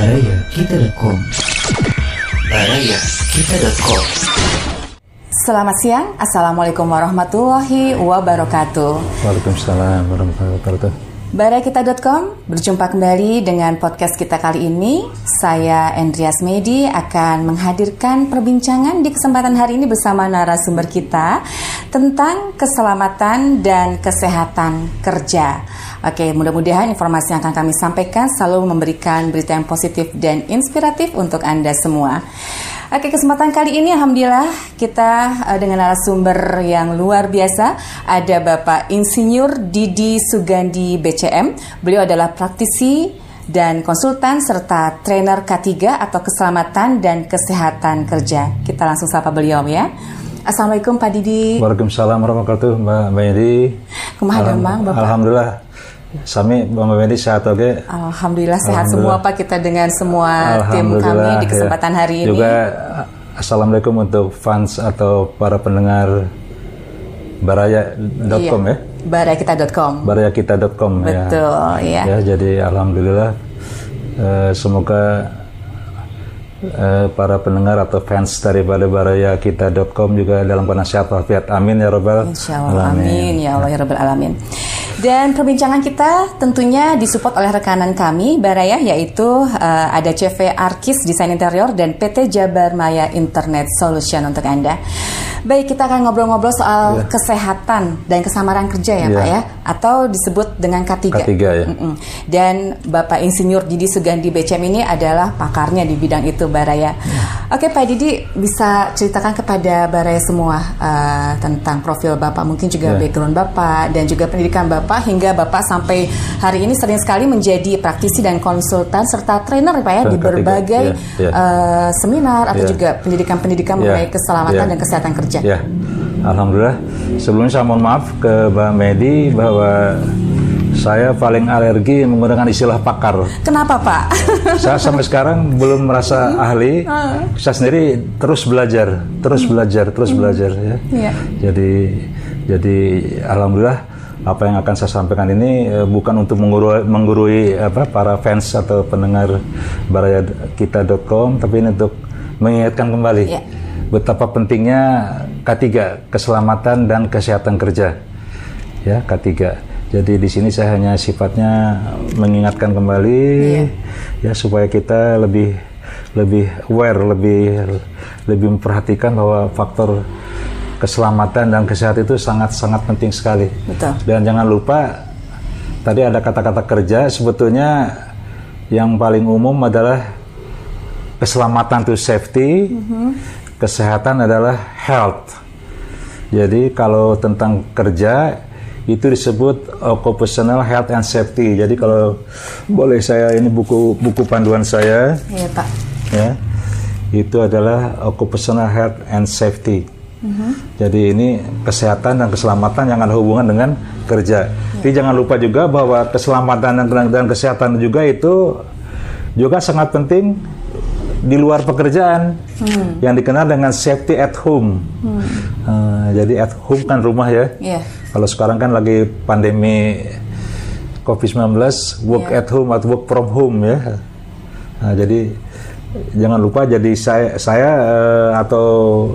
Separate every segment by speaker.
Speaker 1: Barayakita.com. Barayakita.com.
Speaker 2: Selamat siang, Assalamualaikum warahmatullahi wabarakatuh.
Speaker 3: Waalaikumsalam warahmatullahi wabarakatuh.
Speaker 2: Barayakita.com berjumpa kembali dengan podcast kita kali ini. Saya Andreas Medi akan menghadirkan perbincangan di kesempatan hari ini bersama narasumber kita tentang keselamatan dan kesehatan kerja. Oke, mudah-mudahan informasi yang akan kami sampaikan selalu memberikan berita yang positif dan inspiratif untuk Anda semua. Oke, kesempatan kali ini alhamdulillah kita dengan narasumber yang luar biasa. Ada Bapak Insinyur Didi Sugandi BCM. Beliau adalah praktisi dan konsultan serta trainer K3 atau keselamatan dan kesehatan kerja. Kita langsung sapa beliau ya. Assalamualaikum Pak Didi.
Speaker 3: Waalaikumsalam warahmatullahi wabarakatuh, Mbak Medi.
Speaker 2: Kumaha damang Bapak?
Speaker 3: Alhamdulillah. Sami Mbak Medi sehat oke?
Speaker 2: Alhamdulillah sehat semua Pak, kita dengan semua tim kami di kesempatan hari ini.
Speaker 3: Juga assalamualaikum untuk fans atau para pendengar Baraya.com ya.
Speaker 2: Barayakita.com.
Speaker 3: Barayakita.com ya.
Speaker 2: Betul ya.
Speaker 3: Ya, jadi alhamdulillah semoga para pendengar atau fans daripada Barayakita.com juga dalam keadaan sehat walafiat. Amin ya rabbal
Speaker 2: Insyaallah amin ya Allah ya rabbal alamin. Dan perbincangan kita tentunya disupport oleh rekanan kami Baraya, yaitu ada CV Arkis Desain Interior dan PT Jabar Maya Internet Solution untuk Anda. Baik, kita akan ngobrol-ngobrol soal kesehatan dan kesamaran kerja ya Pak ya, atau disebut dengan K3.
Speaker 3: K3 ya.
Speaker 2: Dan Bapak Insinyur Didi Sugandi BCM ini adalah pakarnya di bidang itu Baraya. Oke Pak Didi, bisa ceritakan kepada Baraya semua tentang profil Bapak, mungkin juga background Bapak dan juga pendidikan Bapak hingga Bapak sampai hari ini sering sekali menjadi praktisi dan konsultan serta trainer Pak ya di berbagai seminar atau juga pendidikan-pendidikan mengenai keselamatan dan kesehatan kerja.
Speaker 3: Ya, alhamdulillah. Sebelumnya saya mohon maaf ke Mbak Medi bahwa saya paling alergi menggunakan istilah pakar.
Speaker 2: Kenapa Pak?
Speaker 3: Saya sampai sekarang belum merasa ahli. Saya sendiri terus belajar ya. Jadi alhamdulillah apa yang akan saya sampaikan ini bukan untuk menggurui para fans atau pendengar Barayakita.com, tapi ini untuk mengingatkan kembali betapa pentingnya K3, keselamatan dan kesehatan kerja. Ya, K3. Jadi di sini saya hanya sifatnya mengingatkan kembali ya supaya kita lebih aware, lebih memperhatikan bahwa faktor keselamatan dan kesehatan itu sangat-sangat penting sekali.
Speaker 2: Betul.
Speaker 3: Dan jangan lupa tadi ada kata-kata kerja, sebetulnya yang paling umum adalah keselamatan itu safety, kesehatan adalah health. Jadi kalau tentang kerja itu disebut occupational health and safety. Jadi kalau boleh saya, ini buku panduan saya.
Speaker 2: Iya Pak.
Speaker 3: Ya, itu adalah occupational health and safety. Jadi ini kesehatan dan keselamatan yang ada hubungan dengan kerja. Jadi jangan lupa juga bahwa keselamatan dan kesehatan juga itu juga sangat penting di luar pekerjaan, yang dikenal dengan safety at home. Jadi at home kan rumah ya. Kalau sekarang kan lagi pandemi COVID-19, work at home atau work from home ya. Jadi jangan lupa, jadi saya atau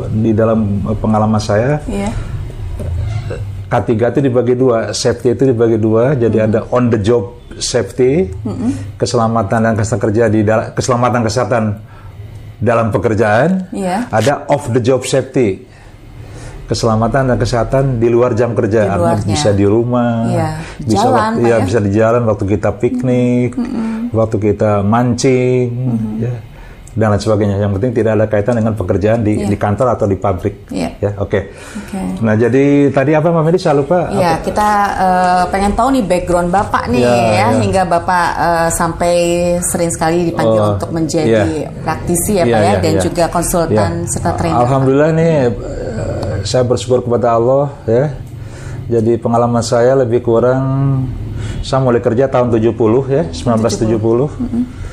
Speaker 3: di dalam pengalaman saya K3 itu dibagi dua, safety itu dibagi dua. Jadi ada on the job safety, keselamatan dan kesehatan kerja keselamatan kesehatan dalam pekerjaan. Ada off the job safety, keselamatan dan kesehatan di luar jam kerja. Bisa di rumah, bisa di jalan waktu kita piknik, waktu kita mancing, dan lain sebagainya. Yang penting tidak ada kaitan dengan pekerjaan di kantor atau di pabrik. Oke. Nah, jadi tadi apa Mbak Medi? Saya lupa.
Speaker 2: Iya, kita pengen tahu nih background Bapak nih hingga Bapak sampai sering sekali dipanggil untuk menjadi praktisi ya Pak ya, dan juga konsultan serta trainer.
Speaker 3: Alhamdulillah nih saya bersyukur kepada Allah ya. Jadi pengalaman saya lebih kurang, saya mulai kerja tahun 70 ya, 1970.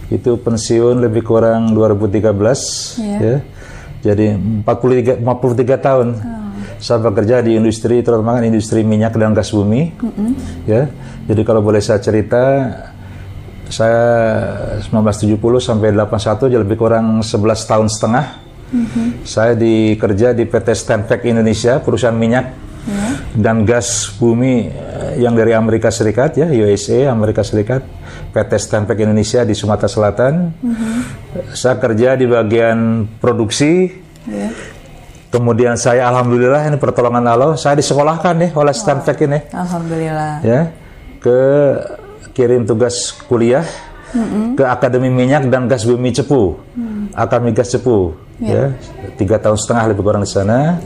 Speaker 3: Itu pensiun lebih kurang 2013 ya. Jadi 43 tahun saya bekerja di industri, terutama industri minyak dan gas bumi ya. Jadi kalau boleh saya cerita, Saya 1970 sampai 81, jadi lebih kurang 11 tahun setengah. Saya kerja di PT Stanvac Indonesia, perusahaan minyak dan gas bumi yang dari Amerika Serikat, ya, USA, Amerika Serikat. PT Stanvac Indonesia di Sumatera Selatan. Saya kerja di bagian produksi. Kemudian saya, alhamdulillah, ini pertolongan Allah, saya disekolahkan nih oleh Stanvac ini.
Speaker 2: Alhamdulillah.
Speaker 3: Ya, kirim tugas kuliah ke Akademi Minyak dan Gas Bumi Cepu, Akademi Gas Cepu, ya, 3 tahun setengah lebih kurang di sana.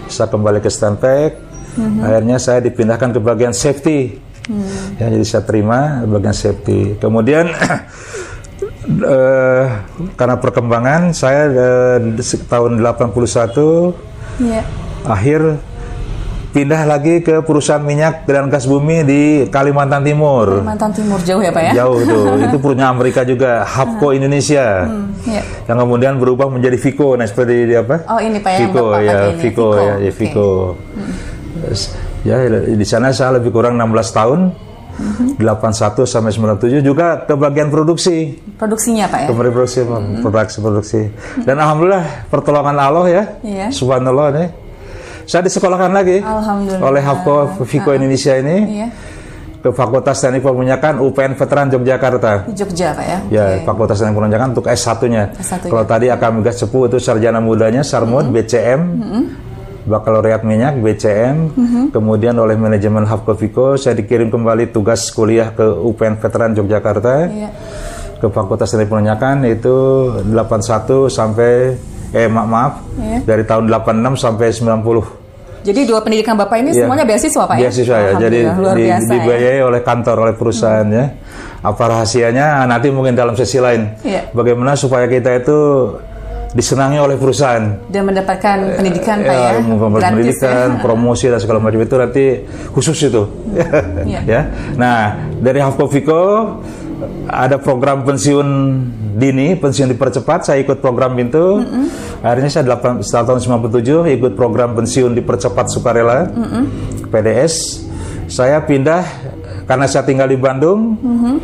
Speaker 3: Saya kembali ke Stanvac, akhirnya saya dipindahkan ke bagian safety, ya, jadi saya terima bagian safety. Kemudian karena perkembangan saya tahun 81 akhir pindah lagi ke perusahaan minyak dan gas bumi di Kalimantan Timur.
Speaker 2: Kalimantan Timur jauh ya Pak ya?
Speaker 3: Jauh tuh. Itu punya Amerika juga, Hapco Indonesia. Yang kemudian berubah menjadi Vico. Nah, seperti apa?
Speaker 2: Oh, ini Pak
Speaker 3: Vico, ya, Vico, ya, Vico. Ya, di sana saya lebih kurang 16 tahun. 81 sampai 97 juga ke bagian produksi.
Speaker 2: Produksinya Pak ya?
Speaker 3: Produksi. Dan alhamdulillah pertolongan Allah ya. Subhanallah nih. Saya disekolahkan lagi oleh Hapco Vico Indonesia ini ke Fakultas Teknik Perminyakan UPN Veteran Yogyakarta.
Speaker 2: Jogja Pak ya?
Speaker 3: Ya, Fakultas Teknik Perminyakan untuk S1-nya. Kalau tadi Akademi Gas Cepu itu sarjana mudanya, Sarmud, BCM, Bakalaureat Minyak, BCM. Kemudian oleh manajemen Hapco Vico saya dikirim kembali tugas kuliah ke UPN Veteran Yogyakarta. Ke Fakultas Teknik Perminyakan itu 81 sampai dari tahun 86 sampai 90.
Speaker 2: Jadi 2 pendidikan Bapak ini semuanya beasiswa Pak ya?
Speaker 3: Beasiswa ya, jadi dibiayai oleh kantor, oleh perusahaan ya. Apa rahasianya nanti mungkin dalam sesi lain. Bagaimana supaya kita itu disenangi oleh perusahaan.
Speaker 2: Dan mendapatkan pendidikan Pak ya?
Speaker 3: Pendidikan, promosi dan segala macam itu nanti khusus itu. Ya. Nah, dari Hapco Vico ada program pensiun dini, pensiun dipercepat, saya ikut program itu. Akhirnya saya setelah tahun 97 ikut program pensiun dipercepat sukarela, PDS. Saya pindah karena saya tinggal di Bandung,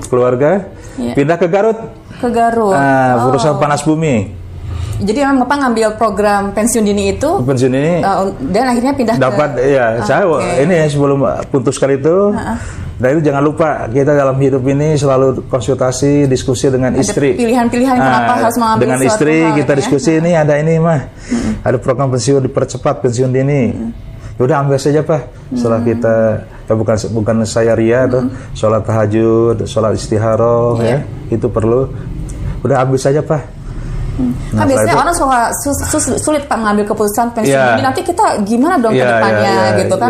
Speaker 3: keluarga, pindah ke Garut.
Speaker 2: Ke Garut.
Speaker 3: Perusahaan panas bumi.
Speaker 2: Jadi memang Bapak ngambil program pensiun dini itu.
Speaker 3: Pensiun dini.
Speaker 2: Dan akhirnya pindah
Speaker 3: dapat, saya ini sebelum putuskan itu. Dan itu jangan lupa, kita dalam hidup ini selalu konsultasi, diskusi dengan istri.
Speaker 2: Pilihan-pilihan kenapa harus mengambil
Speaker 3: dengan istri kita diskusi, ini ada ini mah. Ada program pensiun dipercepat, pensiun dini. Udah ambil saja Pak. Setelah kita bukan saya ria tuh, sholat tahajud, sholat istikharah ya, itu perlu. Udah ambil saja Pak.
Speaker 2: Nah, biasanya orang sulit Pak mengambil keputusan pensiun ini, nanti kita gimana dong ke depannya gitu kan.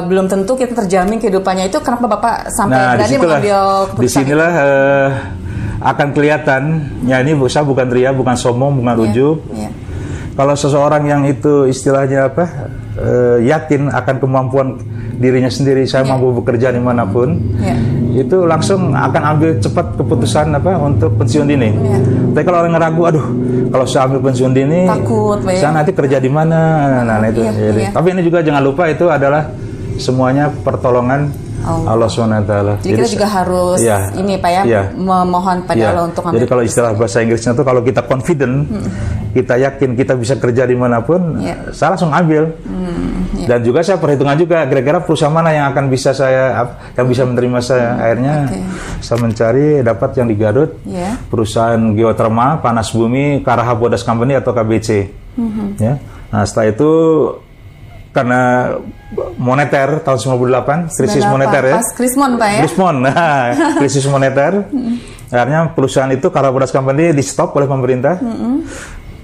Speaker 2: Belum tentu kita terjamin kehidupannya itu. Kenapa Bapak sampai berani mengambil keputusan?
Speaker 3: Disinilah akan kelihatan ya, ini saya bukan ria, bukan sombong, bukan ujub. Kalau seseorang yang itu istilahnya apa, yakin akan kemampuan dirinya sendiri, saya mampu bekerja dimanapun, itu langsung akan ambil cepat keputusan apa untuk pensiun dini. Tapi kalau orang ragu, aduh, kalau saya ambil pensiun dini,
Speaker 2: takut,
Speaker 3: saya nanti kerja di mana? Nah, itu. Tapi ini juga jangan lupa itu adalah semuanya pertolongan Allah SWT.
Speaker 2: Jadi kita juga harus ini Pak ya, memohon pada Allah untuk
Speaker 3: ambil. Jadi kalau istilah bahasa Inggrisnya itu kalau kita confident, kita yakin kita bisa kerja dimanapun, saya langsung ambil. Dan juga saya perhitungan juga kira-kira perusahaan mana yang akan bisa yang bisa menerima saya. Akhirnya saya mencari dapat yang di Garut, perusahaan geotermal panas bumi Karaha Bodas Company atau KBC. Ya. Nah, setelah itu karena moneter tahun 98, krisis moneter ya.
Speaker 2: Pas Krismon Pak ya.
Speaker 3: Krisis moneter. Akhirnya perusahaan itu Karaha Bodas Company di stop oleh pemerintah.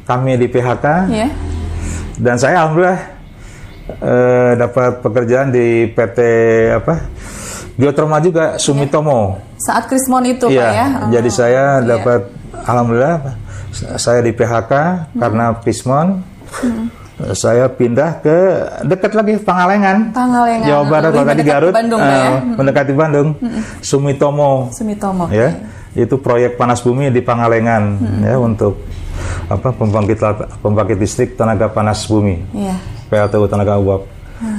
Speaker 3: Kami di PHK. Dan saya alhamdulillah dapat pekerjaan di PT geotermal juga, Sumitomo.
Speaker 2: Saat Krismon itu Pak ya.
Speaker 3: Jadi saya dapat alhamdulillah saya di PHK karena Krismon. Saya pindah ke dekat lagi Pangalengan, Jawa Barat. Kalau tadi Garut, mendekati Bandung. Sumitomo. Ya, itu proyek panas bumi di Pangalengan ya, untuk pembangkit listrik tenaga panas bumi. PLTU tenaga uap.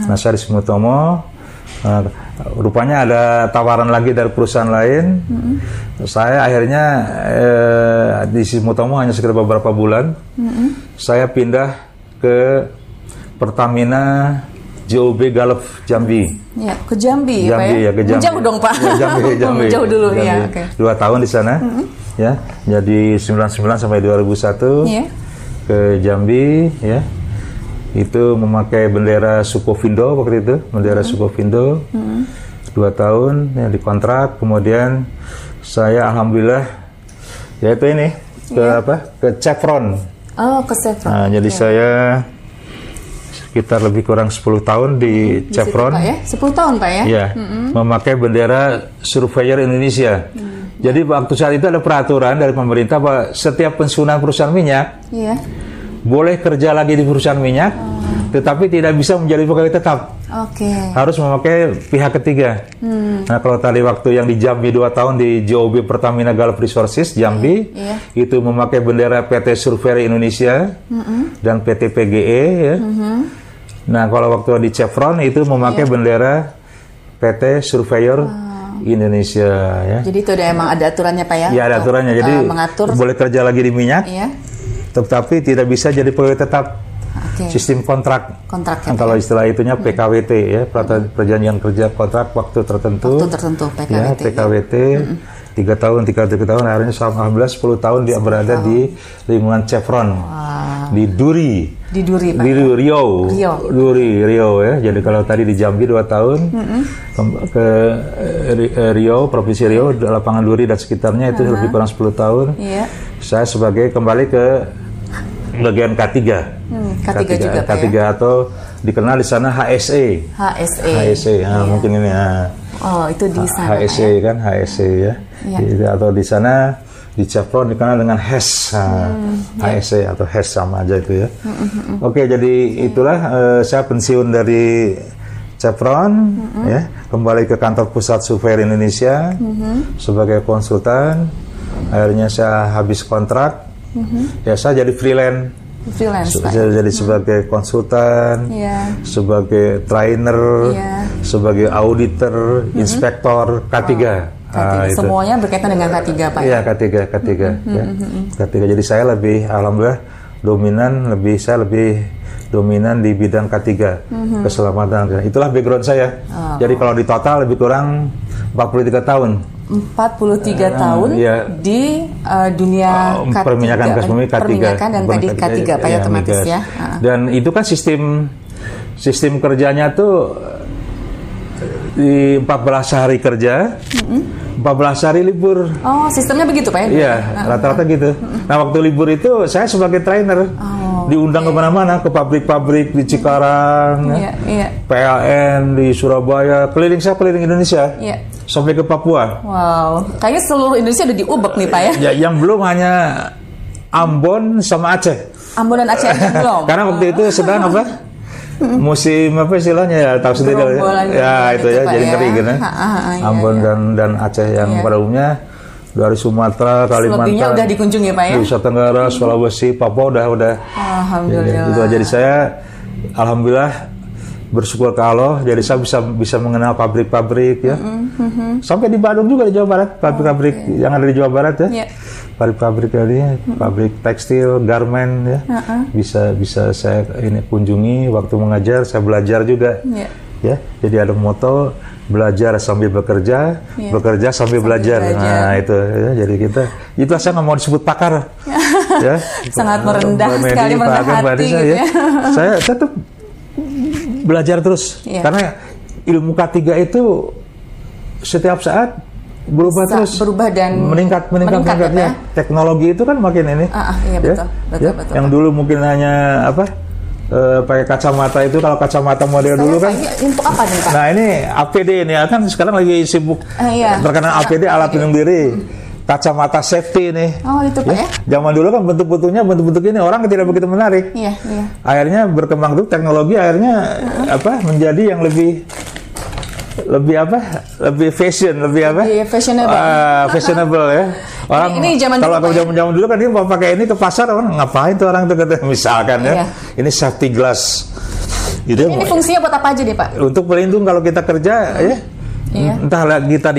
Speaker 3: Nah, saya di Sumitomo. Rupanya ada tawaran lagi dari perusahaan lain. Saya akhirnya di Simotomo hanya sekitar beberapa bulan. Saya pindah ke Pertamina GOB Gulf Jambi.
Speaker 2: Ya, ke Jambi, Pak ya?
Speaker 3: Ya, ke Jambi.
Speaker 2: Jauh dong, Pak.
Speaker 3: Jambi.
Speaker 2: Jauh dulu,
Speaker 3: Jambi.
Speaker 2: ya. Okay.
Speaker 3: 2 tahun di sana, ya. Jadi 99 sampai 2001 ke Jambi, ya. Itu memakai bendera Sukovindo waktu itu, bendera Sukovindo. 2 tahun ya dikontrak, kemudian saya alhamdulillah yaitu ini ke Chevron.
Speaker 2: Oh, ke Chevron.
Speaker 3: Nah, jadi saya sekitar lebih kurang 10 tahun di Chevron.
Speaker 2: Situ, Pak, ya? 10 tahun, Pak ya?
Speaker 3: Iya, memakai bendera Surveyor Indonesia. Jadi waktu saat itu ada peraturan dari pemerintah bahwa setiap pensiunan perusahaan minyak boleh kerja lagi di perusahaan minyak, tetapi tidak bisa menjadi pegawai tetap. Harus memakai pihak ketiga. Nah, kalau tadi waktu yang di Jambi 2 tahun di GOB Pertamina Gulf Resources Jambi, itu memakai bendera PT Surveyor Indonesia dan PT PGE, ya. Nah, kalau waktu di Chevron itu memakai bendera PT Surveyor Indonesia, ya.
Speaker 2: Jadi itu emang ada aturannya, Pak ya?
Speaker 3: Ya, ada aturannya. Jadi mengatur, boleh kerja lagi di minyak, tetapi tidak bisa jadi pegawai tetap. Sistem kontrak
Speaker 2: ya,
Speaker 3: kalau istilah itunya PKWT, ya, perjanjian kerja kontrak waktu tertentu.
Speaker 2: PKWT.
Speaker 3: Ya, PKWT 3 tahun, 3 tahun, akhirnya alhamdulillah 10 tahun dia berada di lingkungan Chevron. Di Duri.
Speaker 2: Di Duri, Pak.
Speaker 3: Di Riau, ya. Jadi kalau tadi di Jambi 2 tahun, ke Riau, Provinsi Riau, lapangan Duri dan sekitarnya itu lebih kurang 10 tahun. Saya kembali ke bagian K3.
Speaker 2: K3 juga, Pak,
Speaker 3: K3 ya? Atau dikenal di sana HSE. Mungkin ini.
Speaker 2: Oh, itu di sana.
Speaker 3: HSE, kan, HSE, ya. Atau di sana di Chevron dikenal dengan HES. HSE atau HES sama aja itu, ya. Oke, jadi itulah saya pensiun dari Chevron, ya, kembali ke kantor pusat Surveyor Indonesia sebagai konsultan. Akhirnya saya habis kontrak. Ya, saya jadi freelance, jadi sebagai konsultan, sebagai trainer, sebagai auditor, inspektor K3.
Speaker 2: Semuanya berkaitan dengan K3, Pak.
Speaker 3: Iya, K3. Ya. K3. Jadi saya alhamdulillah saya lebih dominan di bidang K3, keselamatan. Itulah background saya. Jadi kalau di total lebih kurang 43 tahun.
Speaker 2: 43 tahun di dunia K3,
Speaker 3: perminyakan gas bumi K3.
Speaker 2: Perminyakan dan tadi K3, Pak, ya, otomatis, ya.
Speaker 3: Dan itu kan sistem kerjanya tuh di 14 hari kerja, 14 hari libur.
Speaker 2: Oh, sistemnya begitu, Pak ya?
Speaker 3: Iya, rata-rata gitu. Nah, waktu libur itu saya sebagai trainer diundang kemana-mana, ke pabrik-pabrik di Cikarang, PLN di Surabaya, saya keliling Indonesia, sampai ke Papua.
Speaker 2: Wow, kayaknya seluruh Indonesia udah diubek nih, Pak ya?
Speaker 3: Ya, yang belum hanya Ambon sama Aceh.
Speaker 2: Ambon dan Aceh belum?
Speaker 3: Karena waktu itu sedang musim apa istilahnya, ya, tahu sendiri ya, itu ya, jadi ngeri gitu. Ambon dan Aceh yang pada umumnya dari Sumatera, Kalimantan,
Speaker 2: selebihnya udah dikunjungi, Pak ya?
Speaker 3: Nusa Tenggara, Sulawesi, Papua udah.
Speaker 2: Alhamdulillah.
Speaker 3: Itu jadi saya alhamdulillah bersyukur ke Allah, jadi saya bisa mengenal pabrik-pabrik, ya. Sampai di Bandung juga di Jawa Barat, pabrik-pabrik yang ada di Jawa Barat, ya. Pabrik-pabrik tadi, pabrik tekstil, garment, ya. Bisa saya kunjungi waktu mengajar, saya belajar juga. Ya, jadi ada moto belajar sambil bekerja, bekerja sambil belajar. Nah, itu ya, jadi itulah saya nggak mau disebut pakar. Ya.
Speaker 2: Sangat merendah sekali, merendah hati gitu, ya.
Speaker 3: Saya tetap belajar terus, karena ilmu K3 itu setiap saat berubah
Speaker 2: dan meningkat
Speaker 3: ya. Teknologi itu kan makin ini.
Speaker 2: Betul.
Speaker 3: Yang dulu mungkin hanya pakai kacamata itu, kalau kacamata model dulu kan.
Speaker 2: Untuk apa nih, Pak?
Speaker 3: Nah, ini APD ini kan sekarang lagi sibuk terkenal APD, alat pelindung diri. Kacamata safety nih.
Speaker 2: Oh, itu, Pak, ya?
Speaker 3: Zaman dulu kan bentuk ini orang tidak begitu menarik. Akhirnya berkembang tuh teknologi, akhirnya menjadi yang lebih fashion, lebih fashionable, ya. Orang ini kalau zaman dulu kan dia mau pakai ini ke pasar, orang ngapain tuh orang tuh, misalkan ya. Ini safety glass.
Speaker 2: Ini fungsinya buat apa aja nih, Pak?
Speaker 3: Untuk pelindung kalau kita kerja, ya. entah kita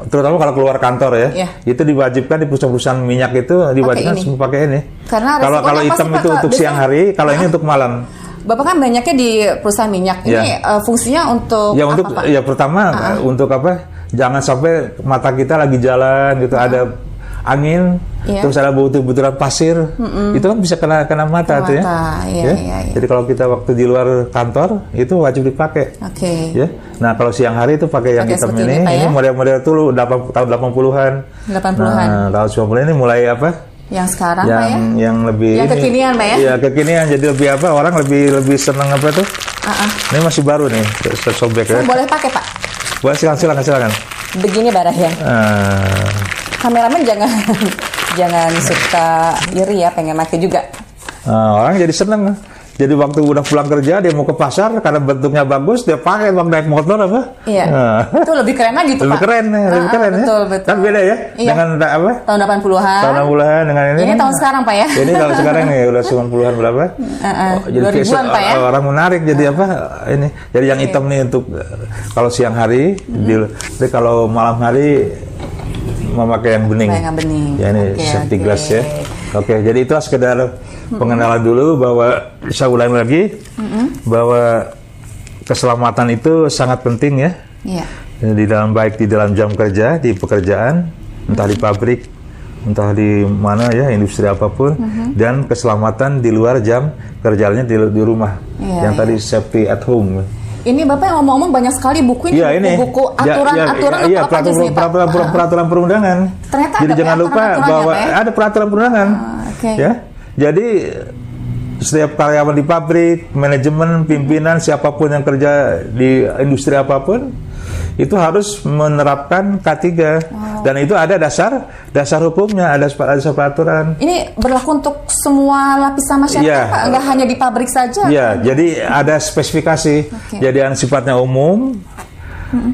Speaker 3: terutama kalau keluar kantor ya, itu diwajibkan di perusahaan minyak itu diwajibkan semua pakai ini.
Speaker 2: Karena
Speaker 3: kalau hitam itu untuk siang hari, kalau ini untuk malam.
Speaker 2: Bapak kan banyaknya di perusahaan minyak. Ini fungsinya untuk apa, Pak?
Speaker 3: Pertama untuk apa? Jangan sampai mata kita lagi jalan gitu ada angin, terus ada butiran pasir, itu kan bisa kena mata tuh ya. Jadi kalau kita waktu di luar kantor itu wajib dipakai. Ya. Nah kalau siang hari itu pakai yang hitam ini model-model dulu tahun 80-an. Nah, tahun 90 ini mulai apa?
Speaker 2: Yang sekarang
Speaker 3: yang lebih
Speaker 2: yang kekinian Pak ya?
Speaker 3: Iya kekinian, jadi lebih apa? Orang lebih senang apa tuh? Ini masih baru nih, sobek ya.
Speaker 2: Boleh pakai Pak?
Speaker 3: Boleh, silakan. Begini
Speaker 2: Barahyan. Kameramen jangan suka iri ya, pengen pakai juga.
Speaker 3: Orang jadi seneng. Jadi waktu udah pulang kerja dia mau ke pasar karena bentuknya bagus, dia pakai naik motor apa?
Speaker 2: Iya. Itu lebih keren lagi tuh
Speaker 3: Pak. Lebih keren
Speaker 2: betul,
Speaker 3: ya. Kan beda ya dengan apa?
Speaker 2: Tahun 80-an.
Speaker 3: Tahun 80-an dengan ini.
Speaker 2: Ini tahun sekarang Pak ya.
Speaker 3: Ini tahun sekarang nih udah 90-an berapa?
Speaker 2: Jadi 2000-an Pak ya.
Speaker 3: Orang menarik jadi apa? Ini. Jadi yang hitam nih untuk kalau siang hari, jadi kalau malam hari memakai yang bening. Ya ini safety glass ya. Jadi itu sekedar pengenalan dulu bahwa saya ulangi lagi bahwa keselamatan itu sangat penting ya. Di dalam jam kerja, di pekerjaan, entah di pabrik, entah di mana ya, industri apapun, dan keselamatan di luar jam kerjanya di rumah. Yang tadi safety at home.
Speaker 2: Ini Bapak yang ngomong-ngomong banyak sekali buku ini, buku aturan-aturan apa aja sih Pak?
Speaker 3: Peraturan perundangan.
Speaker 2: Ternyata
Speaker 3: jadi jangan lupa bahwa ada peraturan perundangan. Ya. Jadi setiap karyawan di pabrik, manajemen, pimpinan, siapapun yang kerja di industri apapun itu harus menerapkan K3 dan itu ada dasar hukumnya, ada peraturan. Ini
Speaker 2: berlaku untuk semua lapisan masyarakat, Pak? Nggak hanya di pabrik saja?
Speaker 3: Iya, jadi ada spesifikasi. Jadi yang sifatnya umum,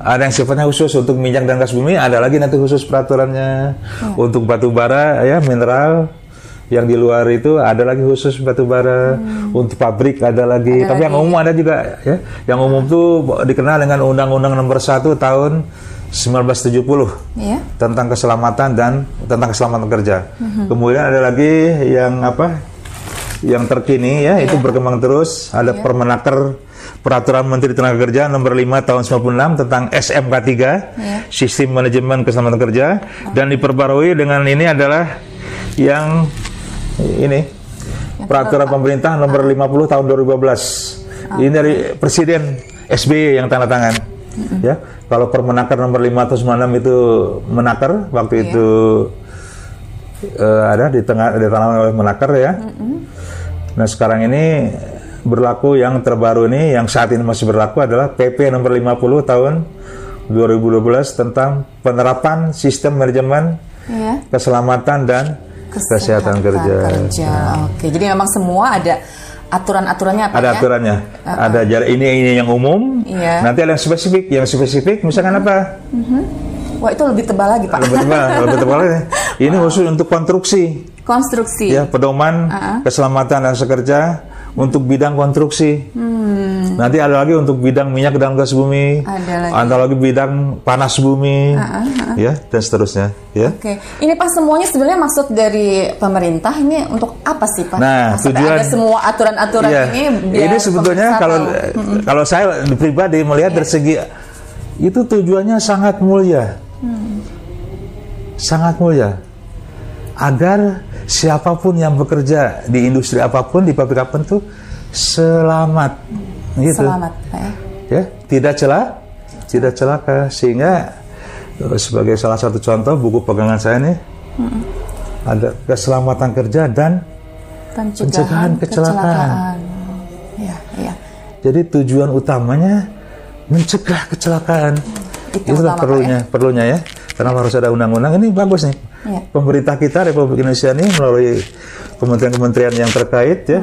Speaker 3: ada yang sifatnya khusus untuk minyak dan gas bumi, ada lagi nanti khusus peraturannya. Untuk batu bara, ya mineral. Yang di luar itu ada lagi khusus batu bara. Untuk pabrik ada lagi. Tapi yang umum ada juga ya. Yang umum tuh dikenal dengan Undang-Undang Nomor 1 tahun 1970 tentang keselamatan dan tentang keselamatan kerja. Kemudian ada lagi yang apa? Yang terkini ya, itu berkembang terus. Ada Permenaker Peraturan Menteri Tenaga Kerja Nomor 5 tahun 96 tentang SMK 3, Sistem Manajemen Keselamatan Kerja, dan diperbarui dengan ini adalah yang ini peraturan pemerintah nomor 50 tahun 2012. Ini dari Presiden SBY yang tanda tangan. Ya, kalau Permenaker nomor 5 tahun 96 itu menaker waktu itu ada ditandatangani oleh Menaker ya. Nah, sekarang ini berlaku yang terbaru ini yang saat ini masih berlaku adalah PP nomor 50 tahun 2012 tentang penerapan sistem manajemen keselamatan dan kesehatan kerja.
Speaker 2: Oke, jadi memang semua ada aturan-aturannya apa
Speaker 3: ada aturannya. Ada ini yang umum. Nanti ada yang spesifik. Yang spesifik misalkan apa?
Speaker 2: Wah, itu lebih tebal lagi, Pak.
Speaker 3: Lebih tebal lagi. Ini khusus untuk konstruksi.
Speaker 2: Ya,
Speaker 3: pedoman keselamatan dan sekerja untuk bidang konstruksi. Nanti ada lagi untuk bidang minyak dan gas bumi. Ada lagi bidang panas bumi, ya, dan seterusnya. Ya.
Speaker 2: Ini Pak, semuanya sebenarnya maksud dari pemerintah ini untuk apa sih Pak?
Speaker 3: Nah, tujuan
Speaker 2: ada semua aturan-aturan
Speaker 3: ini sebetulnya kalau saya pribadi melihat dari segi itu tujuannya sangat mulia, sangat mulia, agar siapapun yang bekerja di industri apapun, di pabrik apapun tuh selamat, gitu.
Speaker 2: Selamat,
Speaker 3: ya, tidak celaka, sehingga sebagai salah satu contoh buku pegangan saya nih ada keselamatan kerja dan pencegahan kecelakaan. Jadi tujuan utamanya mencegah kecelakaan. Itulah perlunya ya. Karena harus ada undang-undang. Ini bagus nih. Pemerintah kita Republik Indonesia ini melalui kementerian-kementerian yang terkait ya,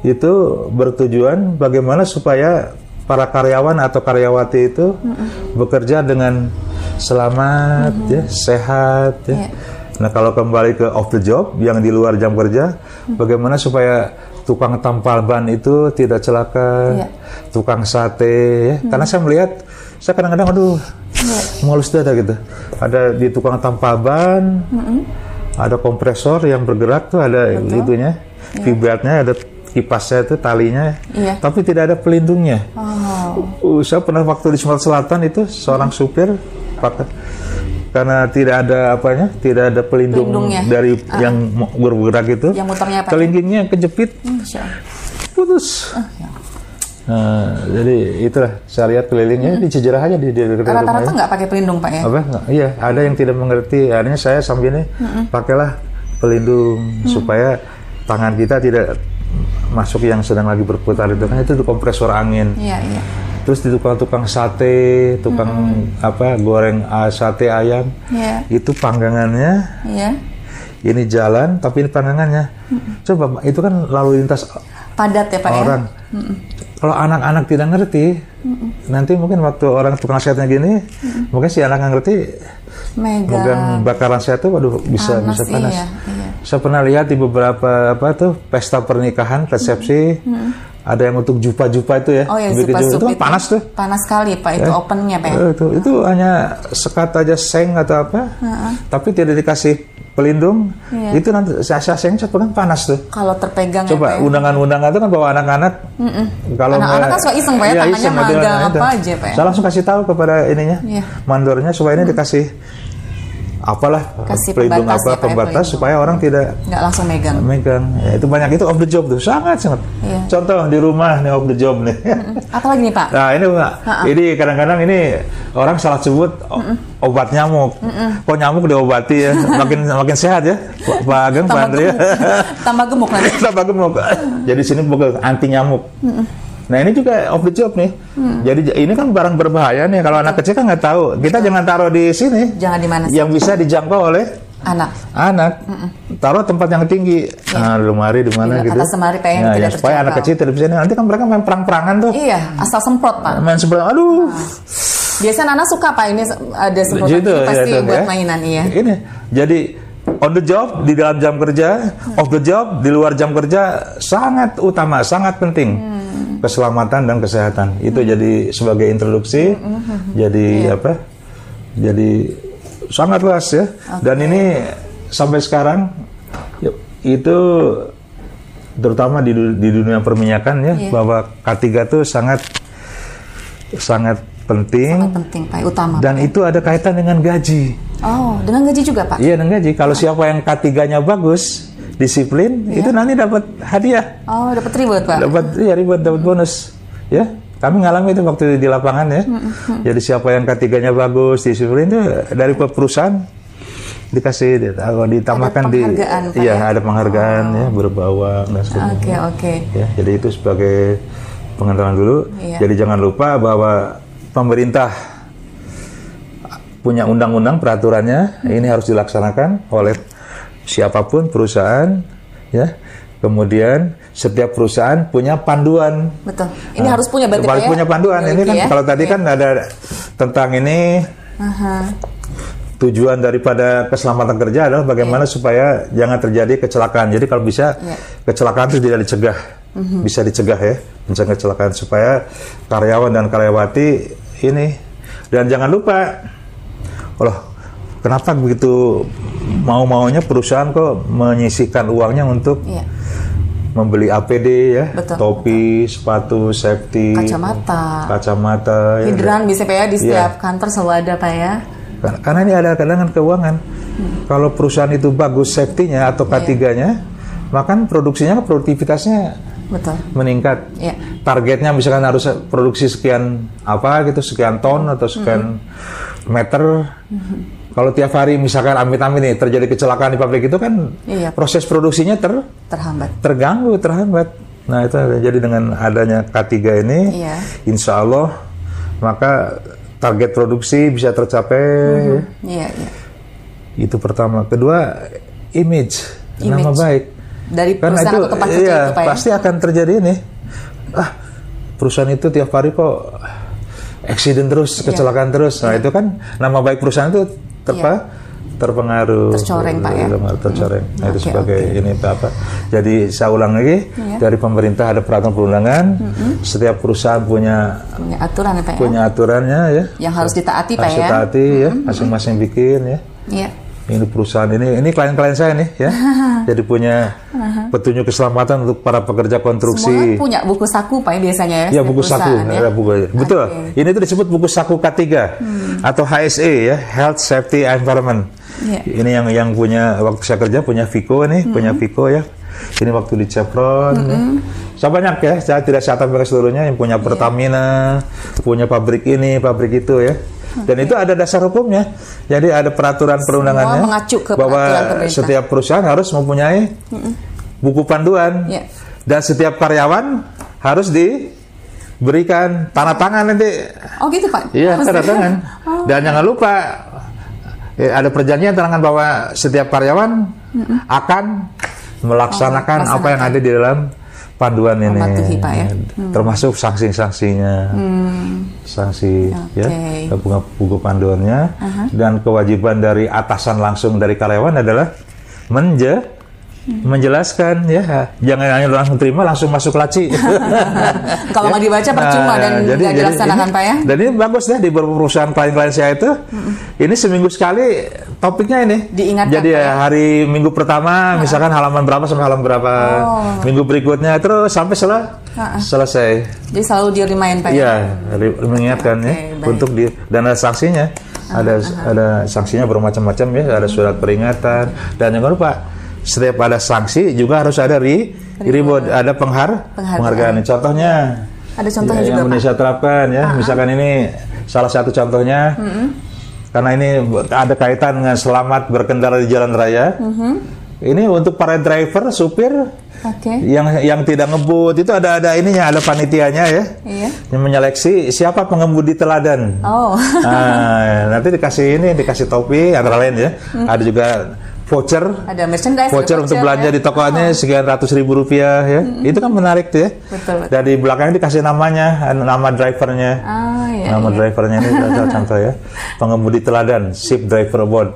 Speaker 3: itu bertujuan bagaimana supaya para karyawan atau karyawati itu bekerja dengan selamat, ya, sehat. Ya. Nah, kalau kembali ke off the job yang di luar jam kerja, bagaimana supaya tukang tampal ban itu tidak celaka, tukang sate, ya. Karena saya melihat saya kadang-kadang aduh mulus dada gitu. Ada di tukang tanpa ban, ada kompresor yang bergerak tuh, ada itunya, vibratnya, ada kipasnya itu, talinya, tapi tidak ada pelindungnya. Saya pernah waktu di Sumatera Selatan itu seorang supir karena tidak ada tidak ada pelindungnya dari yang bergerak itu, yang kelingkingnya kejepit, putus. Nah, jadi itulah saya lihat kelilingnya di Cijerah aja di
Speaker 2: rata-rata nggak pakai pelindung Pak ya?
Speaker 3: Iya, ada yang tidak mengerti. Akhirnya saya sambil ini pakailah pelindung supaya tangan kita tidak masuk yang sedang lagi berputar itu kan, itu kompresor angin. Terus di tukang sate, tukang goreng sate ayam, itu panggangannya. Ini jalan tapi ini panggangannya. Coba itu kan lalu lintas
Speaker 2: padat ya Pak orang.
Speaker 3: Kalau anak-anak tidak ngerti, nanti mungkin waktu orang tukang sehatnya gini, mungkin si anak ngerti, megang bakaran sehat tuh, waduh bisa panas. Iya. Saya pernah lihat di beberapa pesta pernikahan, resepsi, ada yang untuk jupa-jupa itu ya.
Speaker 2: Oh ya,
Speaker 3: itu kan panas tuh.
Speaker 2: Panas sekali Pak, itu opennya Pak.
Speaker 3: Itu hanya sekat aja seng atau apa, tapi tidak dikasih pelindung, itu nanti seng kan panas tuh.
Speaker 2: Kalau terpegang
Speaker 3: coba undangan-undangan itu kan bawa anak-anak.
Speaker 2: Kalau anak-anak kan suka iseng Pak ya, tangannya magang apa aja Pak.
Speaker 3: Saya langsung kasih tahu kepada ininya, mandornya supaya ini dikasih pelindung pembatas supaya orang tidak
Speaker 2: nggak langsung megang.
Speaker 3: Ya, itu banyak, itu off the job tuh, sangat. Contoh di rumah nih off the job nih.
Speaker 2: Apalagi nih Pak?
Speaker 3: Nah ini Pak, ini kadang-kadang ini orang salah sebut obat nyamuk. Kok nyamuk diobati ya, makin sehat ya, Pak Ageng, Pak Andri ya.
Speaker 2: Tambah gemuk nanti.
Speaker 3: Tambah gemuk. Jadi sini anti nyamuk. Nah ini juga off the job nih. Jadi ini kan barang berbahaya nih. Kalau anak kecil kan nggak tahu. Kita jangan taruh di sini.
Speaker 2: Jangan di mana?
Speaker 3: Yang bisa dijangkau oleh anak. Taruh tempat yang tinggi. Nah, lemari di mana gitu.
Speaker 2: Atas lemari pengen tidak terjangkau.
Speaker 3: Supaya anak kecil tidak bisa. Nanti kan mereka main perang-perangan tuh.
Speaker 2: Iya, asal semprot Pak.
Speaker 3: Main semprot. Aduh.
Speaker 2: Biasa Nana suka Pak, ini ada semprotan gitu, pasti buat mainan
Speaker 3: Ini. Jadi on the job di dalam jam kerja, off the job di luar jam kerja, sangat utama, sangat penting. Keselamatan dan kesehatan itu jadi sebagai introduksi, jadi jadi sangat luas ya. Dan ini sampai sekarang itu terutama di dunia perminyakan ya, bahwa K3 itu sangat penting.
Speaker 2: Sangat penting Pak, utama.
Speaker 3: Dan itu ada kaitan dengan gaji.
Speaker 2: Oh, dengan gaji juga Pak?
Speaker 3: Iya, dengan gaji. Kalau siapa yang K3-nya bagus, disiplin, itu nanti dapat hadiah.
Speaker 2: Oh, dapat reward Pak?
Speaker 3: Reward, dapat bonus. Ya, kami ngalami itu waktu di lapangan ya. Jadi siapa yang K3-nya bagus, disiplin, itu dari perusahaan dikasih, ditambahkan ada penghargaan ya, berbawa dan sebagainya.
Speaker 2: Oke.
Speaker 3: Ya, jadi itu sebagai pengenalan dulu. Jadi jangan lupa bahwa pemerintah punya undang-undang, peraturannya, ini harus dilaksanakan oleh siapapun perusahaan, ya. Kemudian setiap perusahaan punya panduan.
Speaker 2: Betul. Ini harus punya berarti
Speaker 3: harus punya panduan. Ini kan kalau tadi kan ada tentang ini. Tujuan daripada keselamatan kerja adalah bagaimana supaya jangan terjadi kecelakaan. Jadi kalau bisa kecelakaan itu tidak dicegah. Bisa dicegah ya, mencegah kecelakaan supaya karyawan dan karyawati ini. Dan jangan lupa, kenapa begitu mau-maunya perusahaan kok menyisihkan uangnya untuk membeli APD ya, topi, sepatu, safety, kacamata,
Speaker 2: hidran bisa Pak ya, di setiap kantor selalu ada Pak ya.
Speaker 3: Karena ini ada cadangan keuangan. Kalau perusahaan itu bagus safety-nya atau K3-nya, maka produksinya, produktivitasnya meningkat. Targetnya misalkan harus produksi sekian sekian ton atau sekian meter. Kalau tiap hari misalkan amit-amit nih terjadi kecelakaan di pabrik itu kan proses produksinya terhambat. Nah itu jadi dengan adanya K3 ini, insya Allah maka target produksi bisa tercapai. Itu pertama. Kedua, image. Nama baik.
Speaker 2: Dari perusahaan atau tempat kerja itu Pak ya?
Speaker 3: Pasti akan terjadi ini. Perusahaan itu tiap hari kok accident terus, kecelakaan terus. Nah itu kan nama baik perusahaan itu terpengaruh,
Speaker 2: tercoreng Pak ya.
Speaker 3: Tercoreng. Nah, itu sebagai ini apa? Jadi saya ulang lagi, dari pemerintah ada peraturan perundangan. Setiap perusahaan punya
Speaker 2: aturan ya Pak ya.
Speaker 3: Punya aturannya ya.
Speaker 2: Yang harus ditaati Pak ya.
Speaker 3: Harus ditaati ya, masing-masing bikin ya.
Speaker 2: Iya.
Speaker 3: Ini perusahaan ini klien-klien saya nih ya. Jadi punya petunjuk keselamatan untuk para pekerja konstruksi.
Speaker 2: Semua punya buku saku Pak ya biasanya ya.
Speaker 3: Ya buku saku, ada buku. Betul. Ini tuh disebut buku saku K3 atau HSE ya, Health Safety Environment. Ini yang punya waktu saya kerja punya Vico nih, punya Vico ya. Ini waktu di Chevron. Saya banyak ya, saya tidak catat mereka seluruhnya yang punya Pertamina, punya pabrik ini, pabrik itu ya. Dan itu ada dasar hukumnya. Jadi ada peraturan perundangannya bahwa setiap perusahaan harus mempunyai buku panduan. Dan setiap karyawan harus diberikan tanda tangan nanti.
Speaker 2: Oh gitu Pak?
Speaker 3: Iya, tanda tangan. Dan jangan lupa ada perjanjian terangan bahwa setiap karyawan akan melaksanakan apa yang ada di dalam panduan ini,
Speaker 2: mematuhi, Pak, ya?
Speaker 3: Termasuk sanksi-sanksinya, sanksi ya, buku panduannya, dan kewajiban dari atasan langsung dari karyawan adalah menjelaskan ya, jangan hanya langsung terima langsung masuk laci.
Speaker 2: Kalau nggak dibaca percuma dan nggak dilaksanakan Pak ya.
Speaker 3: Dan ini bagus deh di beberapa perusahaan klien-klien saya itu. Ini seminggu sekali topiknya ini.
Speaker 2: Diingatkan.
Speaker 3: Jadi ya, hari minggu pertama misalkan halaman berapa sampai halaman berapa. Minggu berikutnya terus sampai selesai. Jadi
Speaker 2: selalu di-remind Pak ya.
Speaker 3: Iya, mengingatkan ya untuk dan ada sanksinya. Ada sanksinya bermacam-macam ya, ada surat peringatan dan jangan lupa setiap ada sanksi juga harus ada reward, ada penghargaan. Contohnya,
Speaker 2: ada contohnya juga
Speaker 3: yang Indonesia terapkan ya. Misalkan ini salah satu contohnya, karena ini ada kaitan dengan selamat berkendara di jalan raya. Ini untuk para driver, supir yang tidak ngebut itu ada ininya, ada panitianya ya, yang menyeleksi siapa pengemudi teladan. Nah, nanti dikasih topi antara lain ya. Ada juga voucher,
Speaker 2: ada merchandise,
Speaker 3: voucher untuk belanja di tokoannya sekian ratus-ribu rupiah ya. Itu kan menarik tuh ya. Betul. Dan di belakangnya dikasih namanya, nama drivernya. Nama drivernya ini contoh ya. Pengemudi teladan, ship driver award.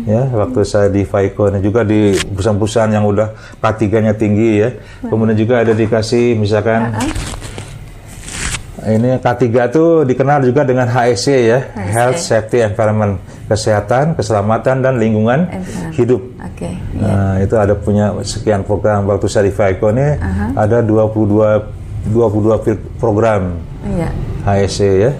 Speaker 3: Ya, waktu saya di Vico ini juga di perusahaan-perusahaan yang udah K3-nya tinggi ya. Kemudian juga ada dikasih misalkan ini K3 tuh dikenal juga dengan HSE ya, Health Safety Environment, kesehatan, keselamatan dan lingkungan hidup. Nah, itu ada punya sekian program. Waktu saya di Vico ini ada 22 program HSE ya.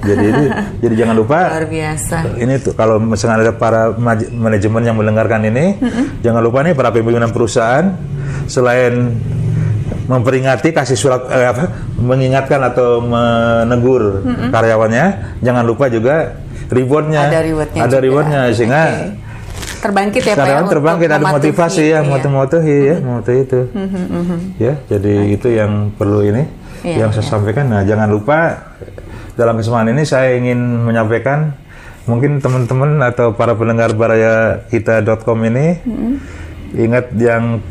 Speaker 3: Jadi jangan lupa.
Speaker 2: Luar biasa.
Speaker 3: Ini tuh kalau misalnya ada para manajemen yang mendengarkan ini, jangan lupa nih para pimpinan perusahaan selain memperingati, kasih surat mengingatkan atau menegur karyawannya, jangan lupa juga rewardnya. Ada rewardnya sehingga
Speaker 2: terbangkit ya Pak ya,
Speaker 3: terbangkit, ada motivasi ya, motivasi itu. Ya, jadi itu yang perlu ini yang saya sampaikan. Nah, jangan lupa dalam kesempatan ini saya ingin menyampaikan, mungkin teman-teman atau para pendengar barayakita.com ini ingat yang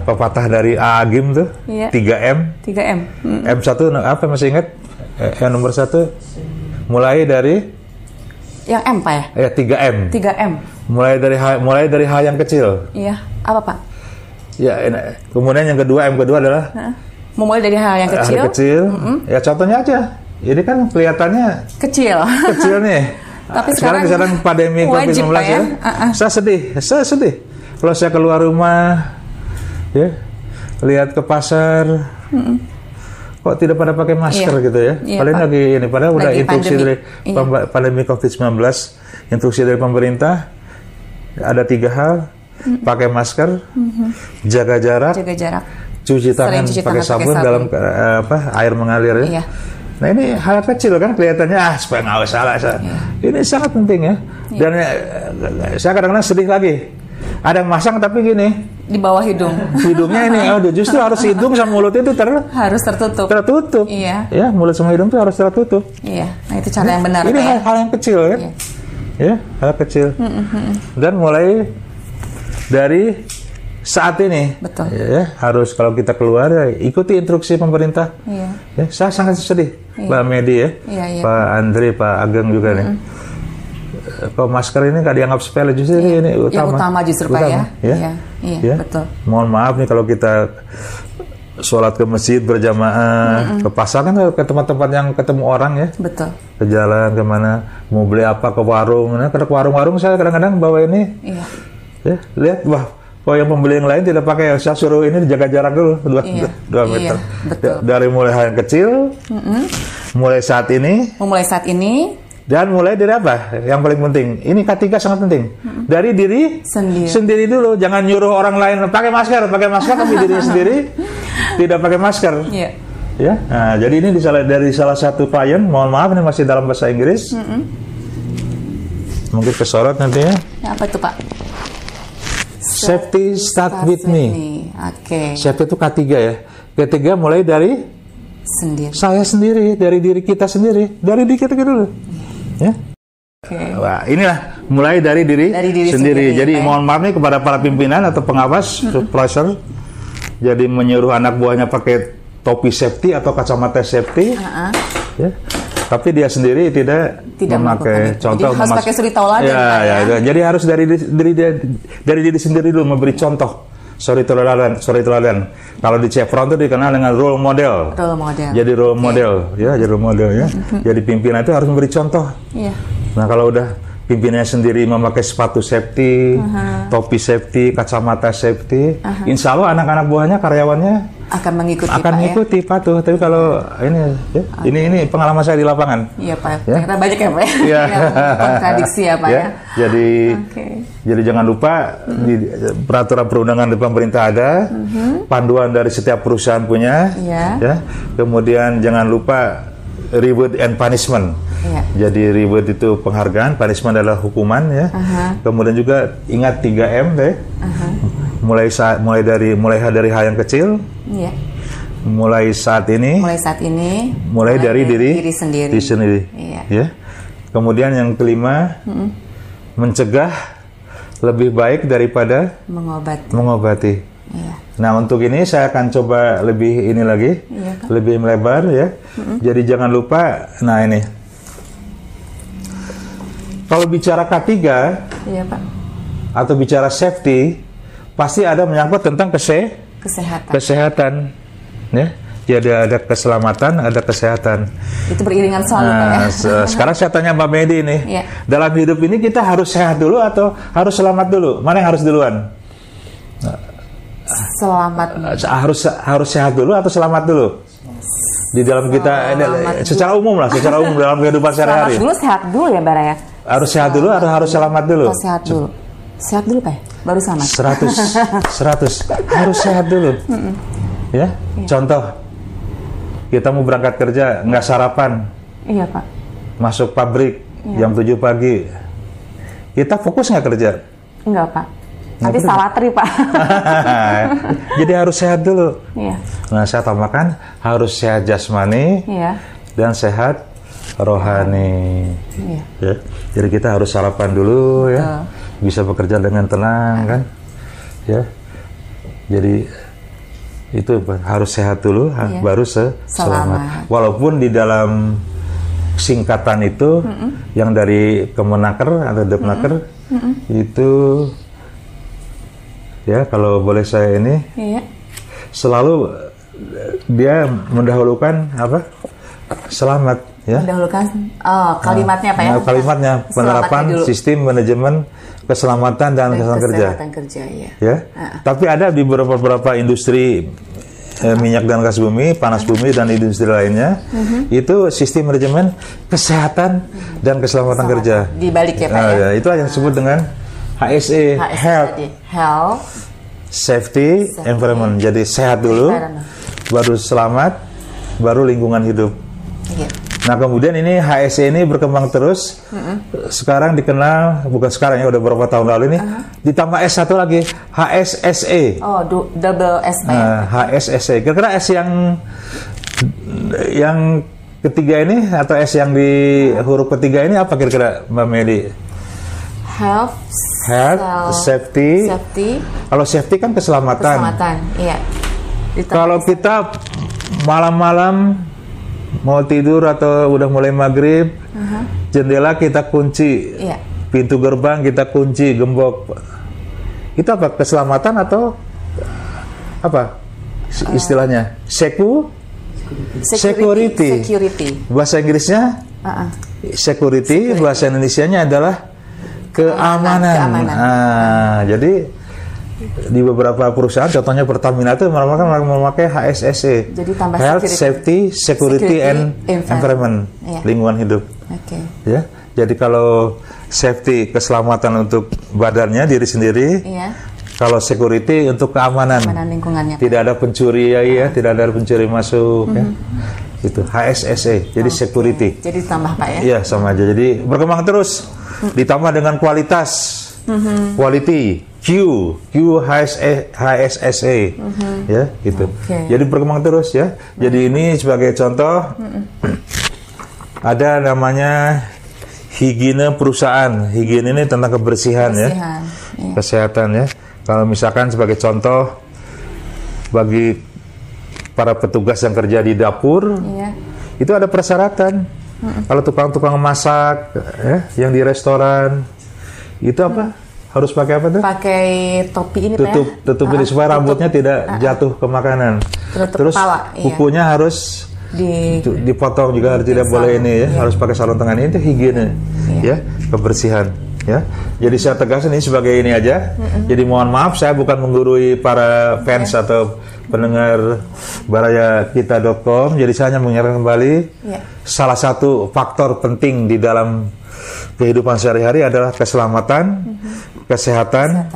Speaker 3: pepatah dari Agim tuh, 3M. M1 apa masih ingat? Yang nomor 1 mulai dari
Speaker 2: yang M Pak ya? 3M. Mulai dari hal yang kecil. Iya, apa Pak?
Speaker 3: Ya, kemudian yang kedua, M kedua adalah
Speaker 2: memulai dari hal yang kecil.
Speaker 3: Ya contohnya aja. Ini kan kelihatannya kecil nih. Tapi sekarang pandemi COVID-19 ya. Saya sedih. Kalau saya keluar rumah, ya, lihat ke pasar, kok tidak pada pakai masker gitu ya. Padahal udah instruksi dari pandemi COVID-19, instruksi dari pemerintah, ada 3 hal, pakai masker, jaga jarak, cuci tangan pakai sabun dalam air mengalir ya. Nah ini hal kecil kan kelihatannya, supaya nggak salah. Ini sangat penting ya. Dan saya kadang-kadang sedih lagi. Ada yang masang tapi gini
Speaker 2: di bawah hidung.
Speaker 3: Hidungnya ini justru harus hidung sama mulut itu
Speaker 2: harus tertutup.
Speaker 3: Iya. Ya, mulut sama hidung itu harus tertutup.
Speaker 2: Iya. Nah, itu cara yang benar.
Speaker 3: Ini hal yang kecil kan? Ya, hal kecil. Dan mulai dari saat ini, betul. Ya, harus kalau kita keluar ya, ikuti instruksi pemerintah. Ya, saya sangat sedih, Pak Medi ya, Pak Andri, Pak Ageng juga nih. kalau masker ini nggak dianggap sepele, justru ini utama.
Speaker 2: Yang utama justru Pak ya. Iya, betul.
Speaker 3: Mohon maaf nih kalau kita sholat ke masjid berjamaah, ke pasar kan ke tempat-tempat yang ketemu orang ya.
Speaker 2: Betul.
Speaker 3: Ke jalan kemana, mau beli apa ke warung. Nah, ke warung-warung saya kadang-kadang bawa ini.
Speaker 2: Iya.
Speaker 3: Ya, lihat kalau yang pembeli yang lain tidak pakai, saya suruh ini jaga jarak dulu 2 meter.
Speaker 2: Betul.
Speaker 3: Dari mulai yang kecil, mulai saat ini. Dan mulai dari apa? Yang paling penting, ini ketiga sangat penting. Dari diri sendiri dulu, jangan nyuruh orang lain pakai masker, tapi diri sendiri tidak pakai masker.
Speaker 2: Iya.
Speaker 3: Ya, nah, jadi ini dari salah satu klien, mohon maaf ini masih dalam bahasa Inggris. Mungkin kesorot nanti ya.
Speaker 2: Apa itu Pak?
Speaker 3: Safety start with me.
Speaker 2: Oke.
Speaker 3: Safety itu ketiga ya. Ketiga mulai dari saya sendiri, dari diri kita sendiri, dari diri kita dulu. Ya. Wah, inilah mulai dari diri sendiri. Jadi mohon maaf nih kepada para pimpinan atau pengawas, supervisor. Jadi menyuruh anak buahnya pakai topi safety atau kacamata safety. Ya. Tapi dia sendiri tidak memakai. Contoh
Speaker 2: jadi harus pakai suri tauladan.
Speaker 3: Ya. Jadi harus dari diri sendiri dulu memberi contoh. Suri tauladan. Kalau di Chevron itu dikenal dengan role model. Jadi role model, ya, jadi role model ya. Jadi pimpinan itu harus memberi contoh. Iya. Nah, kalau udah pimpinannya sendiri memakai sepatu safety, topi safety, kacamata safety, insya Allah anak-anak buahnya, karyawannya
Speaker 2: akan mengikuti
Speaker 3: patuh. Tapi kalau ini pengalaman saya di lapangan.
Speaker 2: Iya Pak. Ternyata banyak ya Pak. Iya. Kontradiksi ya Pak ya.
Speaker 3: Jadi jangan lupa di peraturan perundangan di pemerintah ada, panduan dari setiap perusahaan punya. Ya. Kemudian jangan lupa reward and punishment. Jadi reward itu penghargaan, punishment adalah hukuman ya. Kemudian juga ingat 3M deh. Mulai dari hal yang kecil. Mulai saat ini. Mulai dari diri sendiri. Ya. Kemudian yang kelima, mencegah lebih baik daripada mengobati. Nah, untuk ini saya akan coba lebih ini lagi, lebih melebar ya. Jadi jangan lupa, nah ini. Kalau bicara K3 atau bicara safety, pasti ada menyangkut tentang kesehatan. Ya. Jadi ada keselamatan, ada kesehatan.
Speaker 2: Itu beriringan selalu Pak ya.
Speaker 3: Sekarang saya tanya Mbak Medi nih. Dalam hidup ini kita harus sehat dulu atau harus selamat dulu? Mana yang harus duluan?
Speaker 2: Selamat.
Speaker 3: Harus sehat dulu atau selamat dulu? Di dalam kita secara umum dalam kehidupan sehari-hari.
Speaker 2: Sehat dulu ya Bara ya.
Speaker 3: Harus sehat dulu atau harus selamat dulu?
Speaker 2: Sehat dulu Pak. Baru selamat.
Speaker 3: 100. Harus sehat dulu. Ya. Contoh, kita mau berangkat kerja nggak sarapan.
Speaker 2: Iya Pak.
Speaker 3: Masuk pabrik jam 7 pagi. Kita fokus nggak kerja?
Speaker 2: Enggak Pak. Nanti salatri Pak.
Speaker 3: Jadi harus sehat dulu.
Speaker 2: Iya.
Speaker 3: Nah, saya tambahkan harus sehat jasmani dan sehat rohani. Ya. Jadi kita harus sarapan dulu ya. Bisa bekerja dengan tenang kan. Ya. Jadi itu harus sehat dulu baru selamat. Walaupun di dalam singkatan itu yang dari Kemenaker atau Depnaker itu ya, kalau boleh saya ini selalu dia mendahulukan apa? Selamat ya.
Speaker 2: Mendahulukan kalimatnya Pak ya.
Speaker 3: Kalimatnya penerapan sistem manajemen keselamatan dan kesehatan kerja. Ya. Tapi ada di beberapa industri minyak dan gas bumi, panas bumi dan industri lainnya itu sistem manajemen kesehatan dan keselamatan kerja.
Speaker 2: Di balik ya Pak ya.
Speaker 3: Itu yang disebut dengan HSE, Health, Safety, Environment. Jadi sehat dulu, baru selamat, baru lingkungan hidup. Nah, kemudian ini HSE ini berkembang terus. Sekarang dikenal, bukan sekarang ya, udah beberapa tahun lalu ini, ditambah S1 lagi, HSSE.
Speaker 2: Oh, double S Pak ya.
Speaker 3: HSSE. Kira-kira S yang ketiga ini atau S yang di huruf ketiga ini apa kira-kira Mbak Medi?
Speaker 2: Health,
Speaker 3: safety. Kalau safety kan keselamatan.
Speaker 2: Iya.
Speaker 3: Kalau kita malam-malam mau tidur atau udah mulai maghrib, jendela kita kunci pintu gerbang kita kunci, gembok. Itu apa? Keselamatan atau apa istilahnya? Security. Bahasa Inggrisnya security, bahasa Indonesianya adalah keamanan. Jadi di beberapa perusahaan, contohnya Pertamina itu memakai HSSE,
Speaker 2: jadi tambah
Speaker 3: Health, Safety, Security and Environment, lingkungan hidup. Ya, jadi kalau safety, keselamatan untuk badannya, diri sendiri. Kalau security untuk keamanan
Speaker 2: lingkungannya.
Speaker 3: Tidak ada pencuri tidak ada pencuri masuk. Itu HSSE, jadi security.
Speaker 2: Jadi tambah Pak ya?
Speaker 3: Iya, sama aja. Jadi berkembang terus. Ditambah dengan kualitas. Quality, HSSE, ya gitu. Jadi berkembang terus ya. Jadi ini sebagai contoh, ada namanya higiene perusahaan. Higiene ini tentang kebersihan. Ya, kesehatan ya. Kalau misalkan sebagai contoh bagi para petugas yang kerja di dapur, itu ada persyaratan. Kalau tukang-tukang masak, yang di restoran, itu apa? Harus pakai apa tuh?
Speaker 2: Pakai topi ini,
Speaker 3: tutup ini supaya rambutnya tidak jatuh ke makanan. Terus kukunya harus dipotong juga, tidak boleh ini harus pakai sarung tangan. Ini higiene, kebersihan. Ya, jadi saya tegaskan ini sebagai ini aja. Jadi mohon maaf, saya bukan menggurui para fans atau pendengar barayakita.com. Jadi saya hanya mengingatkan kembali salah satu faktor penting di dalam kehidupan sehari-hari adalah keselamatan, kesehatan,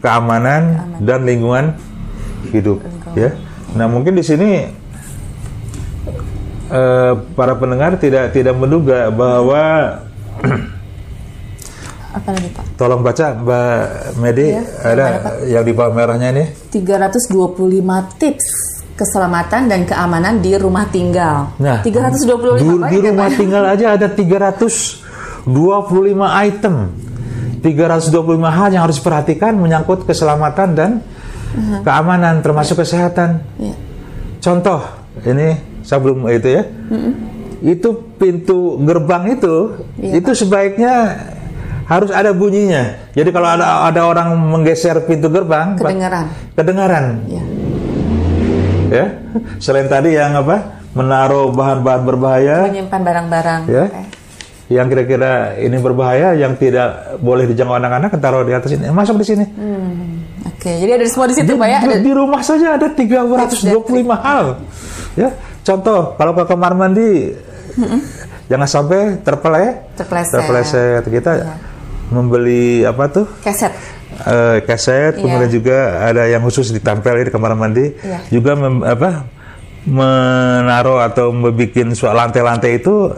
Speaker 3: keamanan, dan lingkungan hidup. Ya, nah mungkin di sini para pendengar tidak menduga bahwa
Speaker 2: apa lagi Pak?
Speaker 3: Tolong baca Mbak Medi, ada yang di bawah merahnya ini.
Speaker 2: 325 tips keselamatan dan keamanan di rumah tinggal.
Speaker 3: Nah,
Speaker 2: 325
Speaker 3: di rumah tinggal aja ada 325 item. 325 hal yang harus diperhatikan menyangkut keselamatan dan keamanan, termasuk kesehatan. Contoh, ini sebelum itu ya. Itu pintu gerbang itu sebaiknya harus ada bunyinya. Jadi kalau ada orang menggeser pintu gerbang, kedengaran. Ya. Selain tadi yang menaruh bahan-bahan berbahaya,
Speaker 2: menyimpan barang-barang.
Speaker 3: Ya. Yang kira-kira ini berbahaya, yang tidak boleh dijangkau anak-anak, taruh di atas ini, masuk di sini.
Speaker 2: Jadi ada semua di situ, Pak ya.
Speaker 3: Di rumah saja ada 325 hal. Ya. Contoh, kalau ke kamar mandi, jangan sampai terpeleset. Kita membeli
Speaker 2: kaset,
Speaker 3: kemudian juga ada yang khusus ditempel di kamar mandi, juga menaruh atau membuat lantai-lantai itu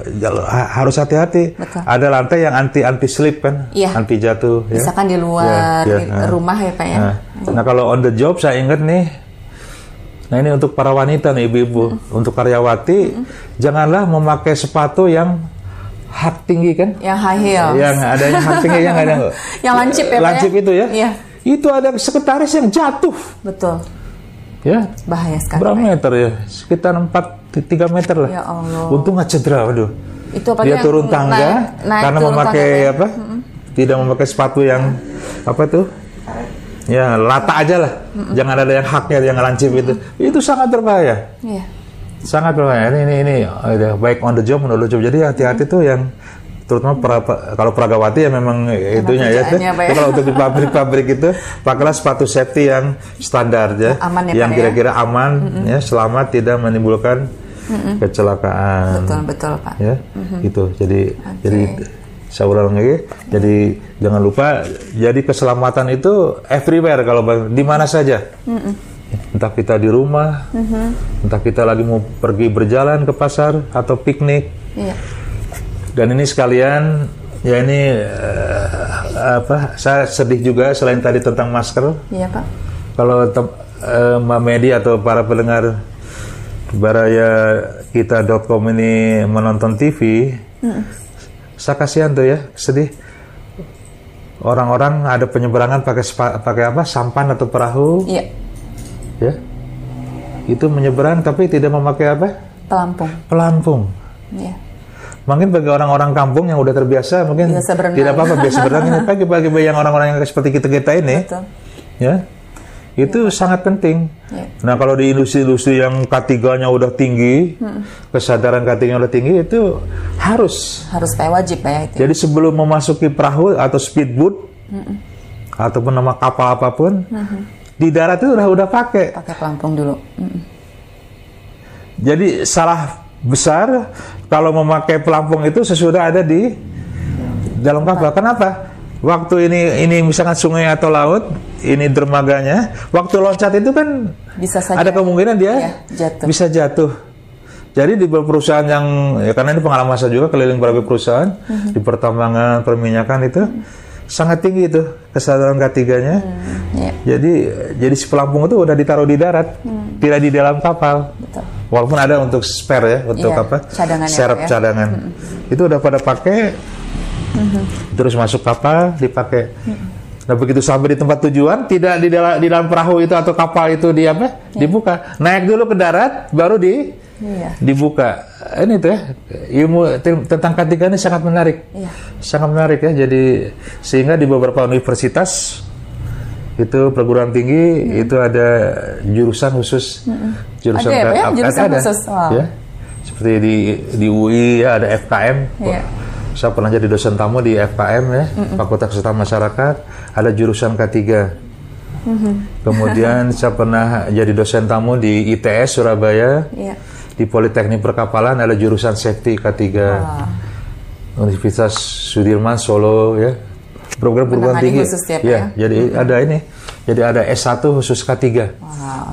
Speaker 3: harus hati-hati. Ada lantai yang anti slip kan, anti jatuh.
Speaker 2: Misalkan di luar rumah ya Pak ya.
Speaker 3: Nah kalau on the job saya ingat nih, nah ini untuk para wanita nih ibu-ibu, untuk karyawati, janganlah memakai sepatu yang hak tinggi kan?
Speaker 2: Yang high heels.
Speaker 3: Yang ada yang hak tinggi, yang ada
Speaker 2: yang lancip ya Pak.
Speaker 3: Lancip itu ya? Itu ada sekretaris yang jatuh.
Speaker 2: Betul.
Speaker 3: Ya.
Speaker 2: Bahaya sekali.
Speaker 3: Berapa meter ya? Sekitar 3 meter lah.
Speaker 2: Ya Allah.
Speaker 3: Untung nggak cedera, waduh.
Speaker 2: Itu
Speaker 3: dia turun tangga karena memakai tidak memakai sepatu yang ya lata aja lah. Jangan ada yang haknya, yang lancip itu. Itu sangat berbahaya. Sangat berbahaya. Ini baik on the job, on the job. Jadi hati-hati tuh yang terutama kalau peragawati ya memang itunya ya. Kalau untuk di pabrik-pabrik itu pakailah sepatu safety yang standar ya, yang kira-kira aman ya, selama tidak menimbulkan kecelakaan.
Speaker 2: Betul Pak.
Speaker 3: Ya, itu. Jadi saya ulang lagi. Jadi jangan lupa. Jadi keselamatan itu everywhere, kalau di mana saja. Entah kita di rumah, entah kita lagi mau pergi berjalan ke pasar atau piknik. Dan ini sekalian, ya ini saya sedih juga selain tadi tentang masker. Iya Pak. Kalau Mbak Medi atau para pendengar barayakita.com ini menonton TV, saya kasihan tuh ya, sedih. Orang-orang ada penyeberangan pakai sampan atau perahu. Ya, itu menyeberang tapi tidak memakai pelampung. Mungkin bagi orang-orang kampung yang udah terbiasa mungkin tidak apa-apa biasa berenang. Ini pagi-pagi yang orang-orang yang seperti kita ini,
Speaker 2: betul.
Speaker 3: Ya, itu sangat penting.
Speaker 2: Ya.
Speaker 3: Nah, kalau di industri-industri yang K3-nya udah tinggi, kesadaran K3-nya udah tinggi, itu harus
Speaker 2: kayak wajib ya itu.
Speaker 3: Jadi sebelum memasuki perahu atau speedboat ataupun nama kapal apapun, di darat itu udah pakai
Speaker 2: pelampung dulu.
Speaker 3: Jadi salah besar kalau memakai pelampung itu sesudah ada di dalam kapal. Kenapa? Waktu ini misalkan sungai atau laut, ini dermaganya, waktu loncat itu kan
Speaker 2: bisa saja,
Speaker 3: ada kemungkinan dia bisa jatuh. Jadi di perusahaan yang, ya karena ini pengalaman saya juga keliling berbagai perusahaan, di pertambangan, perminyakan itu sangat tinggi itu kesadaran K3-nya. Jadi si pelampung itu udah ditaruh di darat, tidak di dalam kapal.
Speaker 2: Betul.
Speaker 3: Walaupun ada untuk spare ya, untuk serep cadangan. Itu udah pada pakai, terus masuk kapal dipakai. Nah begitu sampai di tempat tujuan, tidak di dalam perahu itu atau kapal itu dibuka. Naik dulu ke darat, baru dibuka. Ini tuh ya, ilmu tentang K3 ini sangat menarik. Sangat menarik ya. Jadi sehingga di beberapa universitas itu perguruan tinggi itu ada jurusan khusus. Jurusan
Speaker 2: khusus. Wow.
Speaker 3: Ya. Seperti di UI ya ada FKM. Saya pernah jadi dosen tamu di FKM ya, Fakultas Kesehatan Masyarakat, ada jurusan K3. Kemudian saya pernah jadi dosen tamu di ITS Surabaya. Di Politeknik Perkapalan ada jurusan safety K3. Universitas Sudirman Solo ya. Program perguruan tinggi. Ya, jadi ada ini. Jadi ada S1 khusus K3.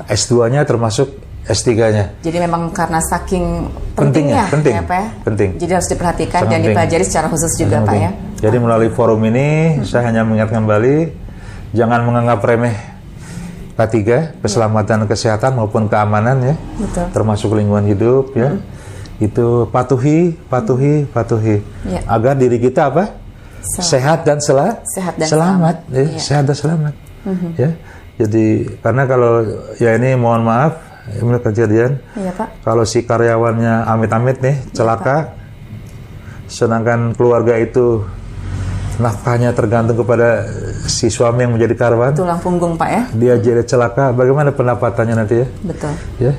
Speaker 3: S2-nya termasuk S3-nya.
Speaker 2: Jadi memang karena saking pentingnya ya, Pak ya?
Speaker 3: Penting.
Speaker 2: Jadi harus diperhatikan dan dipelajari secara khusus juga, Pak ya.
Speaker 3: Jadi melalui forum ini saya hanya mengingatkan kembali jangan menganggap remeh K3, keselamatan kesehatan maupun keamanan ya. Betul. Termasuk lingkungan hidup ya. Itu patuhi agar diri kita sehat dan selamat. Sehat dan selamat. Ya. Jadi karena kalau ya ini mohon maaf ini kejadian. Pak. Kalau si karyawannya amit-amit nih celaka, sedangkan keluarga itu nafkahnya tergantung kepada si suami yang menjadi karyawan.
Speaker 2: Tulang punggung, Pak ya.
Speaker 3: Dia jadi celaka, bagaimana pendapatannya nanti ya?
Speaker 2: Betul.
Speaker 3: Ya.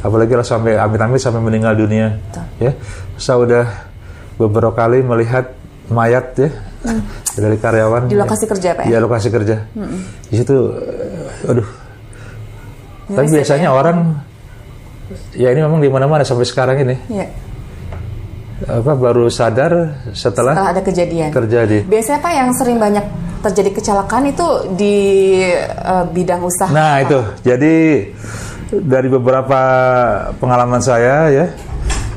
Speaker 3: Apalagi kalau sampai amit-amit sampai meninggal dunia. Betul. Ya. Saya udah beberapa kali melihat mayat ya dari karyawan
Speaker 2: di lokasi kerja, Pak ya?
Speaker 3: Di lokasi kerja. Di situ aduh. Tapi biasanya orang ya ini memang di mana-mana sampai sekarang ini. Baru sadar setelah
Speaker 2: ada kejadian.
Speaker 3: Terjadi.
Speaker 2: Biasanya Pak yang sering banyak terjadi kecelakaan itu di bidang usaha.
Speaker 3: Nah, itu. Jadi dari beberapa pengalaman saya ya,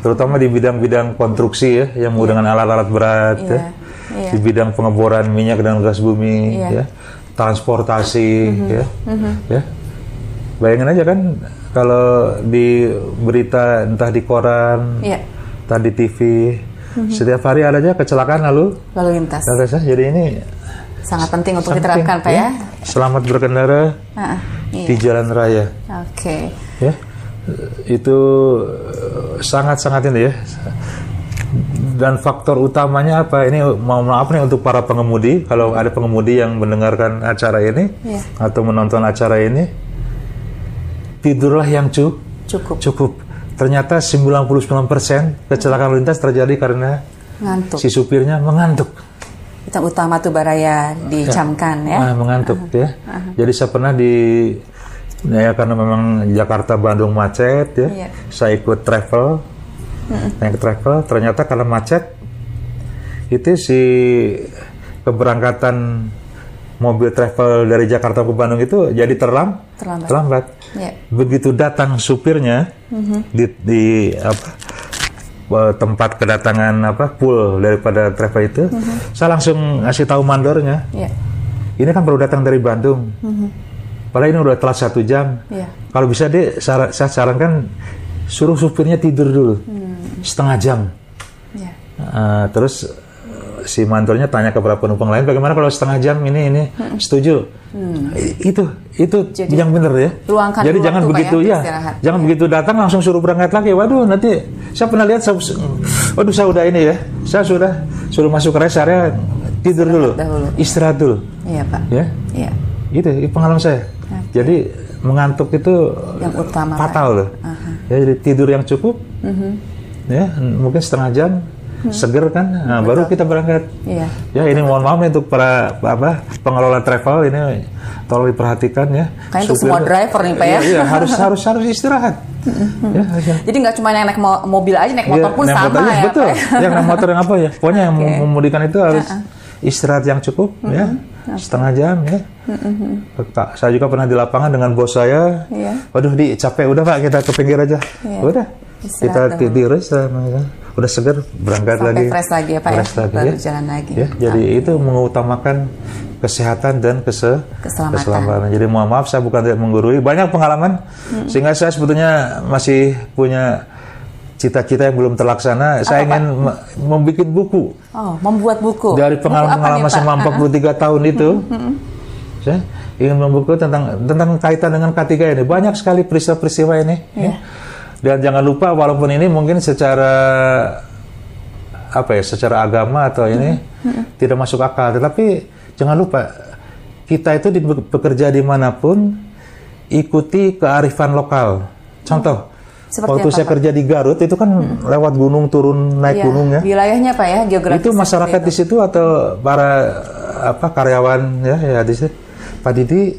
Speaker 3: terutama di bidang-bidang konstruksi ya, yang menggunakan alat-alat berat ya. Di bidang pengeboran minyak dan gas bumi ya, transportasi ya. Bayangin aja kan kalau di berita entah di koran, entah di TV, setiap hari ada aja kecelakaan lalu
Speaker 2: lintas.
Speaker 3: Jadi ini
Speaker 2: sangat penting untuk diterapkan, Pak ya.
Speaker 3: Selamat berkendara di jalan raya.
Speaker 2: Oke.
Speaker 3: Ya, itu sangat-sangat ini ya. Dan faktor utamanya apa? Ini mohon maaf nih untuk para pengemudi, kalau ada pengemudi yang mendengarkan acara ini atau menonton acara ini, tidurlah yang cukup. Ternyata 99% kecelakaan lintas terjadi karena
Speaker 2: ngantuk.
Speaker 3: Si supirnya mengantuk.
Speaker 2: Itu utama tuh Baraya dicamkan ya.
Speaker 3: Mengantuk ya. Jadi saya pernah karena memang Jakarta Bandung macet ya. Saya ikut travel. Naik travel, ternyata karena macet itu si keberangkatan mobil travel dari Jakarta ke Bandung itu jadi terlambat. Begitu datang supirnya di tempat kedatangan pool daripada travel itu, saya langsung ngasih tahu mandornya. Ini kan baru datang dari Bandung. Padahal ini udah telat 1 jam. Kalau bisa saya sarankan suruh supirnya tidur dulu setengah jam. Terus si mantornya tanya ke para penumpang lain, bagaimana kalau setengah jam ini setuju? Itu jadi, yang benar ya. Jadi jangan begitu jangan begitu datang langsung suruh berangkat lagi. Waduh, nanti saya pernah lihat, waduh saya udah ini ya, saya suruh masuk rest area, tidur dulu, istirahat dulu.
Speaker 2: Iya Pak.
Speaker 3: Ya, itu pengalaman saya. Jadi mengantuk itu yang utama, fatal loh. Ya, jadi tidur yang cukup, ya mungkin setengah jam. Seger kan, nah, baru kita berangkat. Ya ini mohon maaf nih untuk para pengelola travel ini, tolong diperhatikan ya.
Speaker 2: Kayaknya untuk semua driver nih Pak ya.
Speaker 3: Iya harus istirahat.
Speaker 2: Jadi nggak cuma yang naik mobil aja, naik motor pun sama
Speaker 3: motor,
Speaker 2: ya.
Speaker 3: Betul. Yang naik motor yang apa ya? Pokoknya yang memudikan itu harus istirahat yang cukup ya, setengah jam ya. Saya juga pernah di lapangan dengan bos saya. Waduh, capek, udah Pak kita ke pinggir aja. Udah. Kita tidur udah seger berangkat
Speaker 2: sampai
Speaker 3: lagi,
Speaker 2: fresh lagi ya Pak, baru jalan lagi.
Speaker 3: Ya, jadi itu mengutamakan kesehatan dan keselamatan. Jadi mohon maaf saya bukan tidak menggurui, banyak pengalaman sehingga saya sebetulnya masih punya cita-cita yang belum terlaksana. Saya ingin membuat buku.
Speaker 2: Membuat buku.
Speaker 3: Dari pengalaman selama 43 tahun itu. Saya ingin membuku tentang kaitan dengan K3 ini. Banyak sekali peristiwa-peristiwa ini. Ya. Dan jangan lupa, walaupun ini mungkin secara secara agama atau ini tidak masuk akal, tetapi jangan lupa kita itu bekerja dimanapun ikuti kearifan lokal. Contoh, waktu saya kerja di Garut itu kan lewat gunung turun naik gunung ya.
Speaker 2: Wilayahnya Pak ya, geografis.
Speaker 3: Itu masyarakat di situ atau para karyawan ya di situ. Pak Didi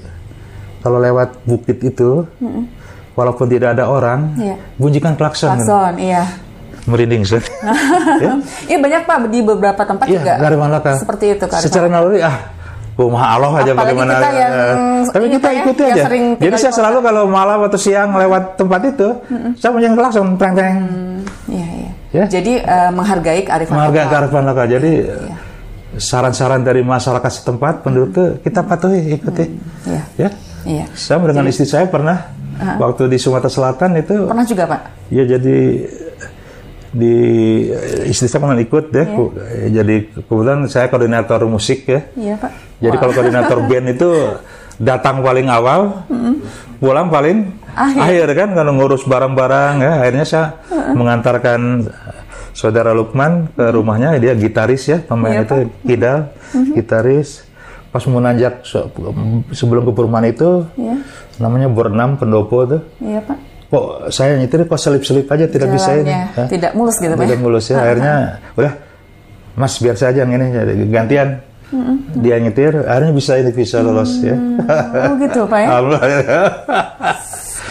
Speaker 3: kalau lewat bukit itu. Walaupun tidak ada orang, bunyikan klakson. Klakson, merinding sih.
Speaker 2: Iya banyak Pak di beberapa tempat juga. Seperti itu.
Speaker 3: Secara naluri, maha Allah aja bagaimana. Tapi kita ikuti aja. Jadi saya selalu kalau malam atau siang lewat tempat itu, saya bunyikan klakson, treng-treng.
Speaker 2: Jadi menghargai kearifan lokal.
Speaker 3: Menghargai kearifan lokal. Jadi saran-saran dari masyarakat setempat, penduduk kita patuhi, ikuti. Saya dengan istri saya pernah. Waktu di Sumatera Selatan itu
Speaker 2: pernah juga Pak?
Speaker 3: Ya jadi di istri saya pernah ikut ya. Jadi kebetulan saya koordinator musik ya. Iya Pak. Jadi kalau koordinator band itu datang paling awal, pulang paling akhir kan, kalau ngurus barang-barang ya. Akhirnya saya mengantarkan saudara Lukman ke rumahnya, dia gitaris ya, pemain itu kidal, gitaris. Pas mau nanjak sebelum ke perumahan itu, namanya Bernam Pendopo tuh. Iya Pak. Kok saya nyetir kok selip-selip aja, tidak bisa ini.
Speaker 2: Tidak mulus gitu Pak.
Speaker 3: Tidak mulus ya. Akhirnya udah, Mas biar saya aja yang ini, gantian. Dia nyetir, akhirnya bisa lolos ya.
Speaker 2: Oh gitu Pak ya.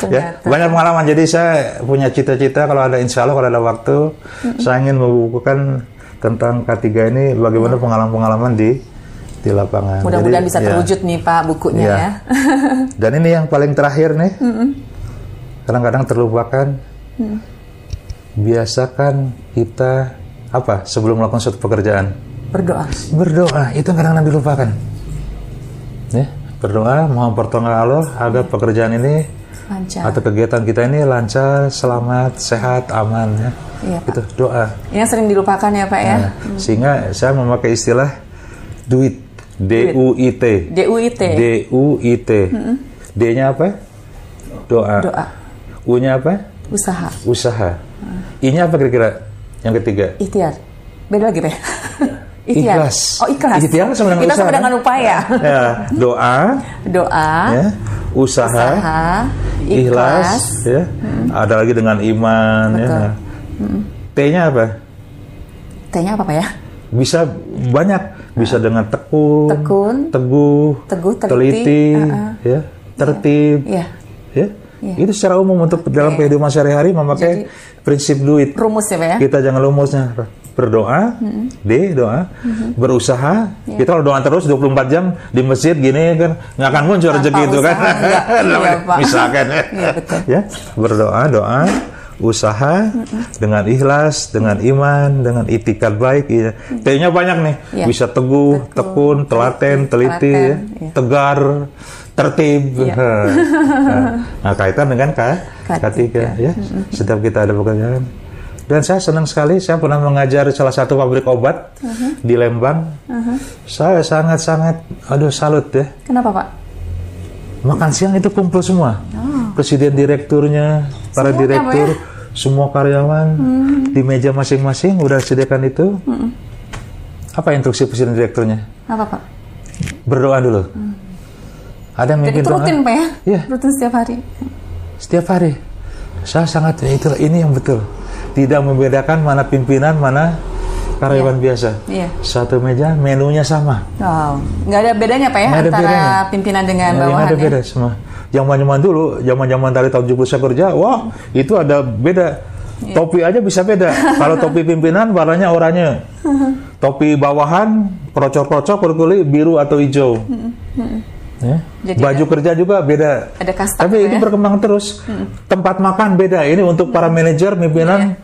Speaker 3: Ya, banyak pengalaman. Jadi saya punya cita-cita kalau ada, insya Allah kalau ada waktu, saya ingin membukukan tentang K3 ini, bagaimana pengalaman-pengalaman di lapangan.
Speaker 2: Mudah-mudahan bisa terwujud nih Pak bukunya ya.
Speaker 3: Dan ini yang paling terakhir nih, kadang-kadang terlupakan. Biasakan kita sebelum melakukan suatu pekerjaan? Berdoa, itu kadang-kadang dilupakan. Ya, berdoa, mohon pertolongan Allah agar pekerjaan ini lancar, atau kegiatan kita ini lancar, selamat, sehat, aman ya. Itu doa. Yang
Speaker 2: sering dilupakan ya Pak ya.
Speaker 3: Sehingga saya memakai istilah duit. D-U-I-T. D-nya apa? Doa. U-nya apa? Usaha. I-nya apa kira-kira? Yang ketiga?
Speaker 2: Ikhtiar. Beda lagi Pak.
Speaker 3: Ikhlas.
Speaker 2: Ikhlas.
Speaker 3: Ikhtiar sama dengan
Speaker 2: kita
Speaker 3: usaha.
Speaker 2: sama dengan upaya.
Speaker 3: Doa. Ya. Usaha. Ikhlas. Ya. Ada lagi dengan iman. Ya. T-nya apa?
Speaker 2: T-nya apa Pak ya?
Speaker 3: Bisa banyak, bisa dengan tekun, teguh, teliti, ya, tertib, ya. Itu secara umum untuk dalam kehidupan sehari-hari memakai prinsip duit.
Speaker 2: Rumus ya Pak ya?
Speaker 3: Kita jangan lumusnya. Berdoa, doa, berusaha. Kita kalau doa terus 24 jam di masjid gini kan nggak akan muncul rezeki itu kan. Misalkan ya, berdoa, usaha dengan ikhlas, dengan iman, dengan itikad baik. T-nya banyak nih, bisa teguh, tekun, telaten, teliti, tegar, tertib. Nah, kaitan dengan K3 ya. Setiap kita ada pekerjaan, Dan saya senang sekali, saya pernah mengajar salah satu pabrik obat di Lembang. Saya sangat-sangat, salut ya.
Speaker 2: Kenapa Pak?
Speaker 3: Makan siang itu kumpul semua. Presiden direkturnya, para direktur, semua karyawan di meja masing-masing udah sediakan itu. Apa instruksi presiden direkturnya?
Speaker 2: Apa Pak?
Speaker 3: Berdoa dulu. Ada yang mimpin doa.
Speaker 2: Rutin Pak ya?
Speaker 3: Iya.
Speaker 2: Rutin setiap hari.
Speaker 3: Setiap hari. Saya sangat, ini yang betul. Tidak membedakan mana pimpinan, mana karyawan biasa. Satu meja, menunya sama.
Speaker 2: Wow. Nggak ada bedanya Pak ya?
Speaker 3: Nggak ada
Speaker 2: antara
Speaker 3: bedanya.
Speaker 2: Pimpinan dengan bawahannya?
Speaker 3: Nggak ada beda semua. Zaman-zaman dulu, zaman-zaman dari tahun 70 saya kerja, wah itu ada beda. Topi aja bisa beda. Kalau topi pimpinan warnanya oranye. Topi bawahan, krocok-krocok, kuli biru atau hijau. Ya. Baju kerja juga beda.
Speaker 2: Ada kasta.
Speaker 3: Tapi itu berkembang terus. Tempat makan beda. Ini untuk para manajer, pimpinan,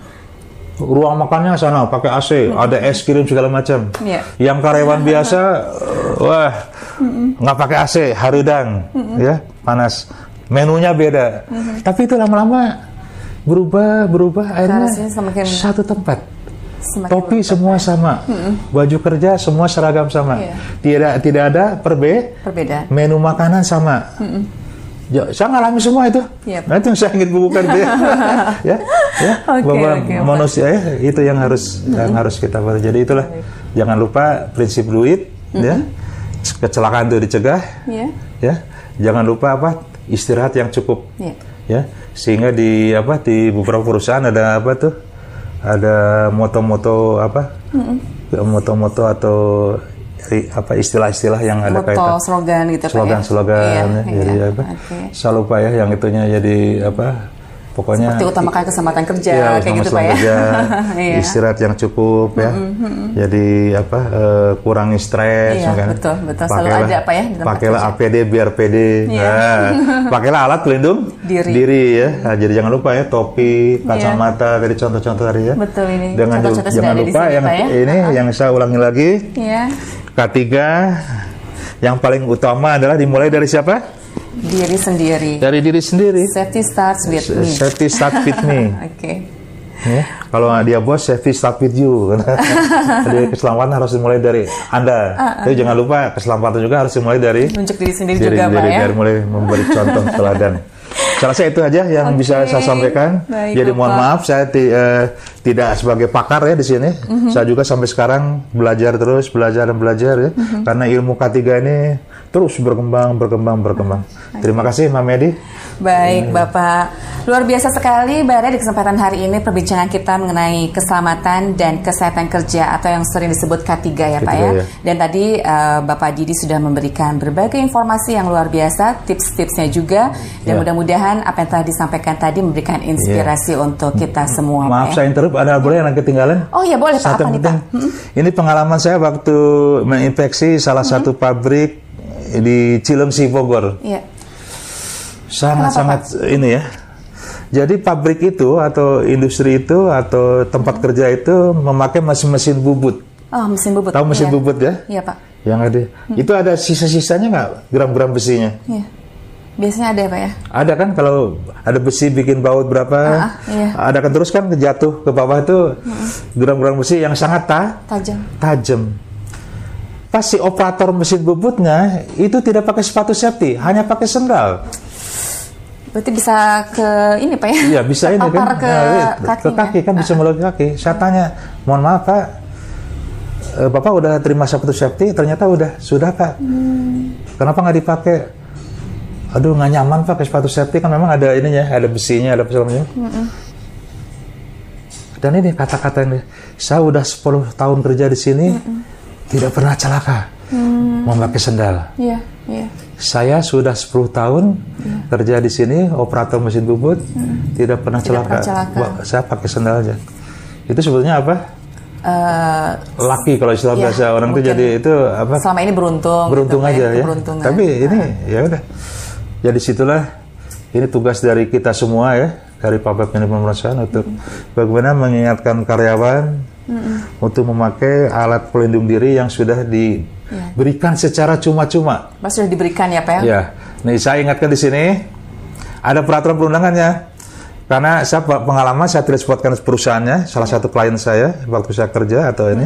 Speaker 3: ruang makannya sana pakai AC, ada es krim segala macam. Yang karyawan biasa, wah nggak pakai AC, harudang, ya panas. Menunya beda. Tapi itu lama-lama berubah akhirnya satu tempat. Topi semua sama, baju kerja semua seragam sama, tidak ada perbedaan. Menu makanan sama. Saya ngalami semua itu. Nah itu saya ingin bukukan itu ya, bahwa manusia itu yang harus kita beri. Jadi itulah, jangan lupa prinsip duit, ya, kecelakaan itu dicegah, ya, jangan lupa istirahat yang cukup, ya, sehingga di beberapa perusahaan ada ada moto-moto moto-moto atau istilah-istilah yang ada kaitan
Speaker 2: slogan gitu
Speaker 3: slogan-slogan jadi saya lupa ya yang itunya jadi pokoknya
Speaker 2: seperti utamakan keselamatan kerja kayak gitu Pak ya.
Speaker 3: Istirahat yang cukup ya. Jadi kurangi stres
Speaker 2: betul selalu ada Pak ya.
Speaker 3: Pakailah APD biar pede. Pakailah alat pelindung diri ya. Nah, jadi jangan lupa ya topi, kacamata dari contoh-contoh tadi ya.
Speaker 2: Betul ini.
Speaker 3: Jangan lupa yang ini yang saya ulangi lagi. K3 yang paling utama adalah dimulai dari siapa?
Speaker 2: Diri sendiri.
Speaker 3: Dari diri sendiri.
Speaker 2: Safety starts with me.
Speaker 3: Safety starts with me. Ya, kalau dia bos, safety starts with you. Jadi keselamatan harus dimulai dari Anda. Jadi jangan lupa keselamatan juga harus dimulai dari
Speaker 2: menunjuk diri sendiri juga Pak ya.
Speaker 3: Dari mulai memberi contoh teladan. Saya rasa itu aja yang bisa saya sampaikan.
Speaker 2: Baik,
Speaker 3: jadi mohon maaf saya tidak sebagai pakar ya di sini. Saya juga sampai sekarang belajar ya. Karena ilmu K3 ini terus berkembang. Terima kasih Mbak Medi.
Speaker 2: Baik Bapak, luar biasa sekali Bara di kesempatan hari ini perbincangan kita mengenai keselamatan dan kesehatan kerja atau yang sering disebut K3 ya Pak ya. Dan tadi Bapak Didi sudah memberikan berbagai informasi yang luar biasa, tips-tipsnya juga, dan mudah-mudahan apa yang telah disampaikan tadi memberikan inspirasi untuk kita semua.
Speaker 3: Maaf saya interrupt, ada boleh yang ketinggalan?
Speaker 2: Oh ya boleh Pak, apa nih Pak?
Speaker 3: Ini pengalaman saya waktu menginfeksi salah satu pabrik di Cilengsi Bogor. Sangat ini ya. Jadi pabrik itu atau industri itu atau tempat kerja itu memakai mesin bubut.
Speaker 2: Oh, mesin bubut.
Speaker 3: Tahu mesin bubut ya?
Speaker 2: Iya Pak.
Speaker 3: Yang ada. Itu ada sisa-sisanya nggak? Gram-gram besinya?
Speaker 2: Iya. Biasanya ada ya Pak ya? Ada
Speaker 3: kan kalau ada besi bikin baut berapa? Ada kan terus kan jatuh ke bawah itu gram-gram besi yang sangat tajam. Pas si operator mesin bubutnya itu tidak pakai sepatu safety, hanya pakai sendal.
Speaker 2: Berarti bisa ke ini Pak ya?
Speaker 3: Iya bisa ini kan? Ke kaki kan bisa melalui kaki. Saya tanya, mohon maaf Pak, Bapak udah terima sepatu safety? Ternyata sudah Pak. Kenapa nggak dipakai? Aduh nggak nyaman Pak pakai sepatu safety kan memang ada ininya, ada besinya, ada peselnya. Dan ini kata-kata ini, saya udah 10 tahun kerja di sini, tidak pernah celaka memakai sendal. Saya sudah 10 tahun kerja di sini, operator mesin bubut, tidak pernah celaka. Saya pakai sendal aja. Itu sebetulnya apa? Laki kalau istilah biasa orang itu jadi itu apa?
Speaker 2: Selama ini beruntung
Speaker 3: aja ya. Tapi ini ya udah. Jadi situlah ini tugas dari kita semua ya, dari Pabrik Manajemen Perusahaan untuk bagaimana mengingatkan karyawan untuk memakai alat pelindung diri yang sudah diberikan secara cuma-cuma.
Speaker 2: Sudah diberikan ya Pak ya?
Speaker 3: Ya. Nih saya ingatkan di sini ada peraturan perundangannya. Karena saya pengalaman saya tidak sebutkan perusahaannya, salah satu klien saya waktu saya kerja atau ini,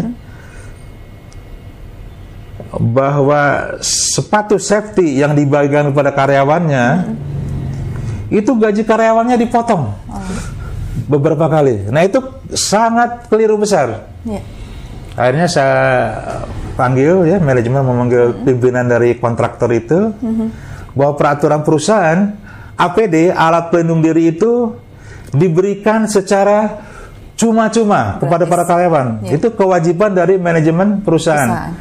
Speaker 3: bahwa sepatu safety yang dibagikan kepada karyawannya, itu gaji karyawannya dipotong beberapa kali. Nah itu sangat keliru besar. Akhirnya saya panggil ya, manajemen memanggil pimpinan dari kontraktor itu, bahwa peraturan perusahaan APD, alat pelindung diri itu diberikan secara cuma-cuma kepada para karyawan. Itu kewajiban dari manajemen perusahaan.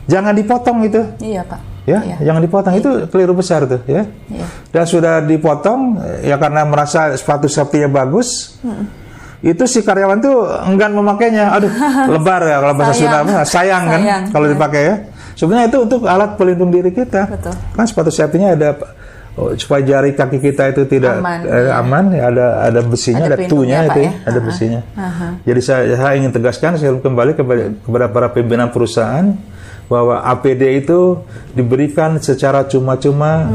Speaker 3: Jangan dipotong itu.
Speaker 2: Iya, Pak.
Speaker 3: Ya, jangan dipotong. Itu keliru besar tuh, ya. Dan sudah dipotong ya karena merasa sepatu safety-nya bagus. Itu si karyawan tuh enggan memakainya. Aduh, lebar ya kalau bahasa Sunda, sayang kan kalau dipakai ya. Sebenarnya itu untuk alat pelindung diri kita.
Speaker 2: Betul.
Speaker 3: Kan sepatu safety-nya ada supaya jari kaki kita itu tidak aman ya, ada besinya, ada tunya itu, ada besinya. Jadi saya ingin tegaskan, saya kembali kepada para pimpinan perusahaan bahwa APD itu diberikan secara cuma-cuma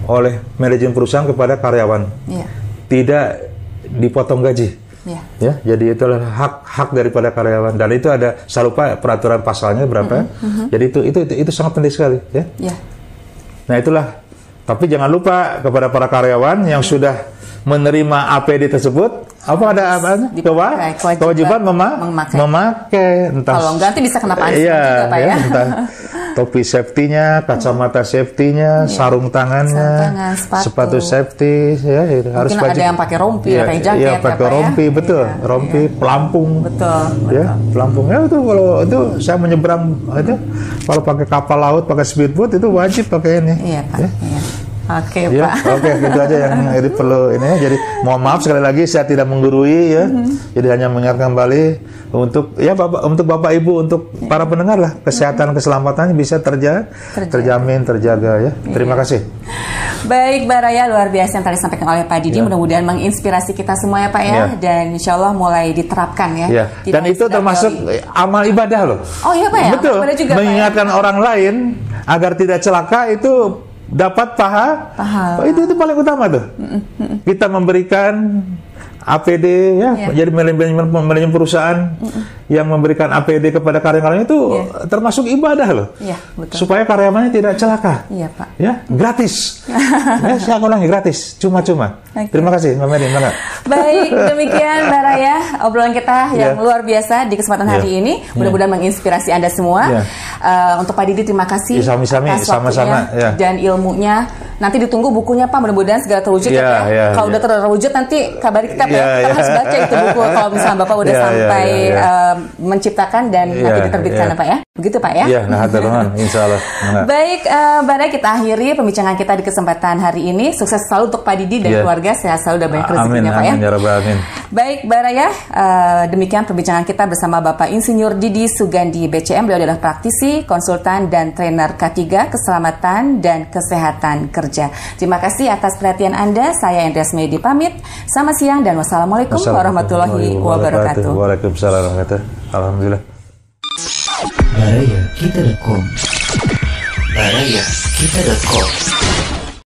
Speaker 3: oleh manajemen perusahaan kepada karyawan, tidak dipotong gaji. Ya, jadi itulah hak daripada karyawan, dan itu ada, saya lupa peraturan pasalnya berapa. Jadi itu sangat penting sekali, ya. Nah itulah. Tapi jangan lupa kepada para karyawan yang sudah menerima APD tersebut, kewajiban memakai. Entah,
Speaker 2: kalau enggak nanti bisa kena pajak juga, Pak ya.
Speaker 3: Entah topi safety-nya, kacamata safety-nya, sarung tangannya, sepatu safety, ya itu harus
Speaker 2: wajib. Ada yang pakai rompi, pakai jaket,
Speaker 3: ya, pakai rompi, betul, rompi, pelampung, ya, pelampung. Ya itu kalau itu saya menyeberang itu, kalau pakai kapal laut, pakai speedboat itu wajib pakai ini.
Speaker 2: Iya, Pak.
Speaker 3: Ya.
Speaker 2: Oke,
Speaker 3: ya,
Speaker 2: Pak.
Speaker 3: Oke, itu aja yang ini perlu ini. Jadi mohon maaf sekali lagi saya tidak menggurui ya. Jadi hanya mengingatkan kembali untuk untuk Bapak Ibu, untuk para pendengar lah, kesehatan keselamatannya bisa terjamin, terjaga ya. Terima kasih.
Speaker 2: Baik, Mbak Raya, luar biasa yang tadi disampaikan oleh Pak Didi. Mudah-mudahan menginspirasi kita semua ya, Pak ya. Dan insya Allah mulai diterapkan ya.
Speaker 3: Dan itu termasuk amal ibadah loh.
Speaker 2: Oh iya, Pak ya.
Speaker 3: Betul.
Speaker 2: Juga,
Speaker 3: mengingatkan orang lain agar tidak celaka itu dapat pahala. Itu paling utama tuh. Kita memberikan APD ya, jadi manajemen perusahaan yang memberikan APD kepada karyawan itu termasuk ibadah loh.
Speaker 2: Betul.
Speaker 3: Supaya karyawannya tidak celaka.
Speaker 2: Iya, Pak.
Speaker 3: Ya, gratis. Ya, saya ulangi, gratis, cuma-cuma. Terima kasih, Mbak Medi.
Speaker 2: Baik, demikian Mbak Raya obrolan kita yang luar biasa di kesempatan hari ini. Mudah-mudahan menginspirasi Anda semua. Untuk Pak Didi, terima kasih atas waktunya dan ilmunya. Nanti ditunggu bukunya, Pak. Mudah-mudahan segera terwujud ya. Kalau udah terwujud nanti kabari kita, kita harus baca itu buku. Kalau misalnya Bapak udah sampai menciptakan dan nanti diterbitkan, Pak ya. Begitu, Pak ya.
Speaker 3: Iya, nah insya Allah.
Speaker 2: Baik, Mbak Raya, kita akhiri pembincangan kita di kesempatan hari ini. Sukses selalu untuk Pak Didi dan keluarga. Sehat selalu dan banyak rezekinya, Pak ya.
Speaker 3: Amin.
Speaker 2: Baik, Mbak Raya, demikian perbincangan kita bersama Bapak Insinyur Didi Sugandi BCM. Beliau adalah praktisi, konsultan dan trainer K3 keselamatan dan kesehatan kerja. Terima kasih atas perhatian Anda. Saya Andreas Medi pamit. Selamat siang dan wassalamualaikum warahmatullahi wabarakatuh.
Speaker 3: Waalaikumsalam warahmatullahi wabarakatuh. Alhamdulillah.
Speaker 1: Barayakita.com.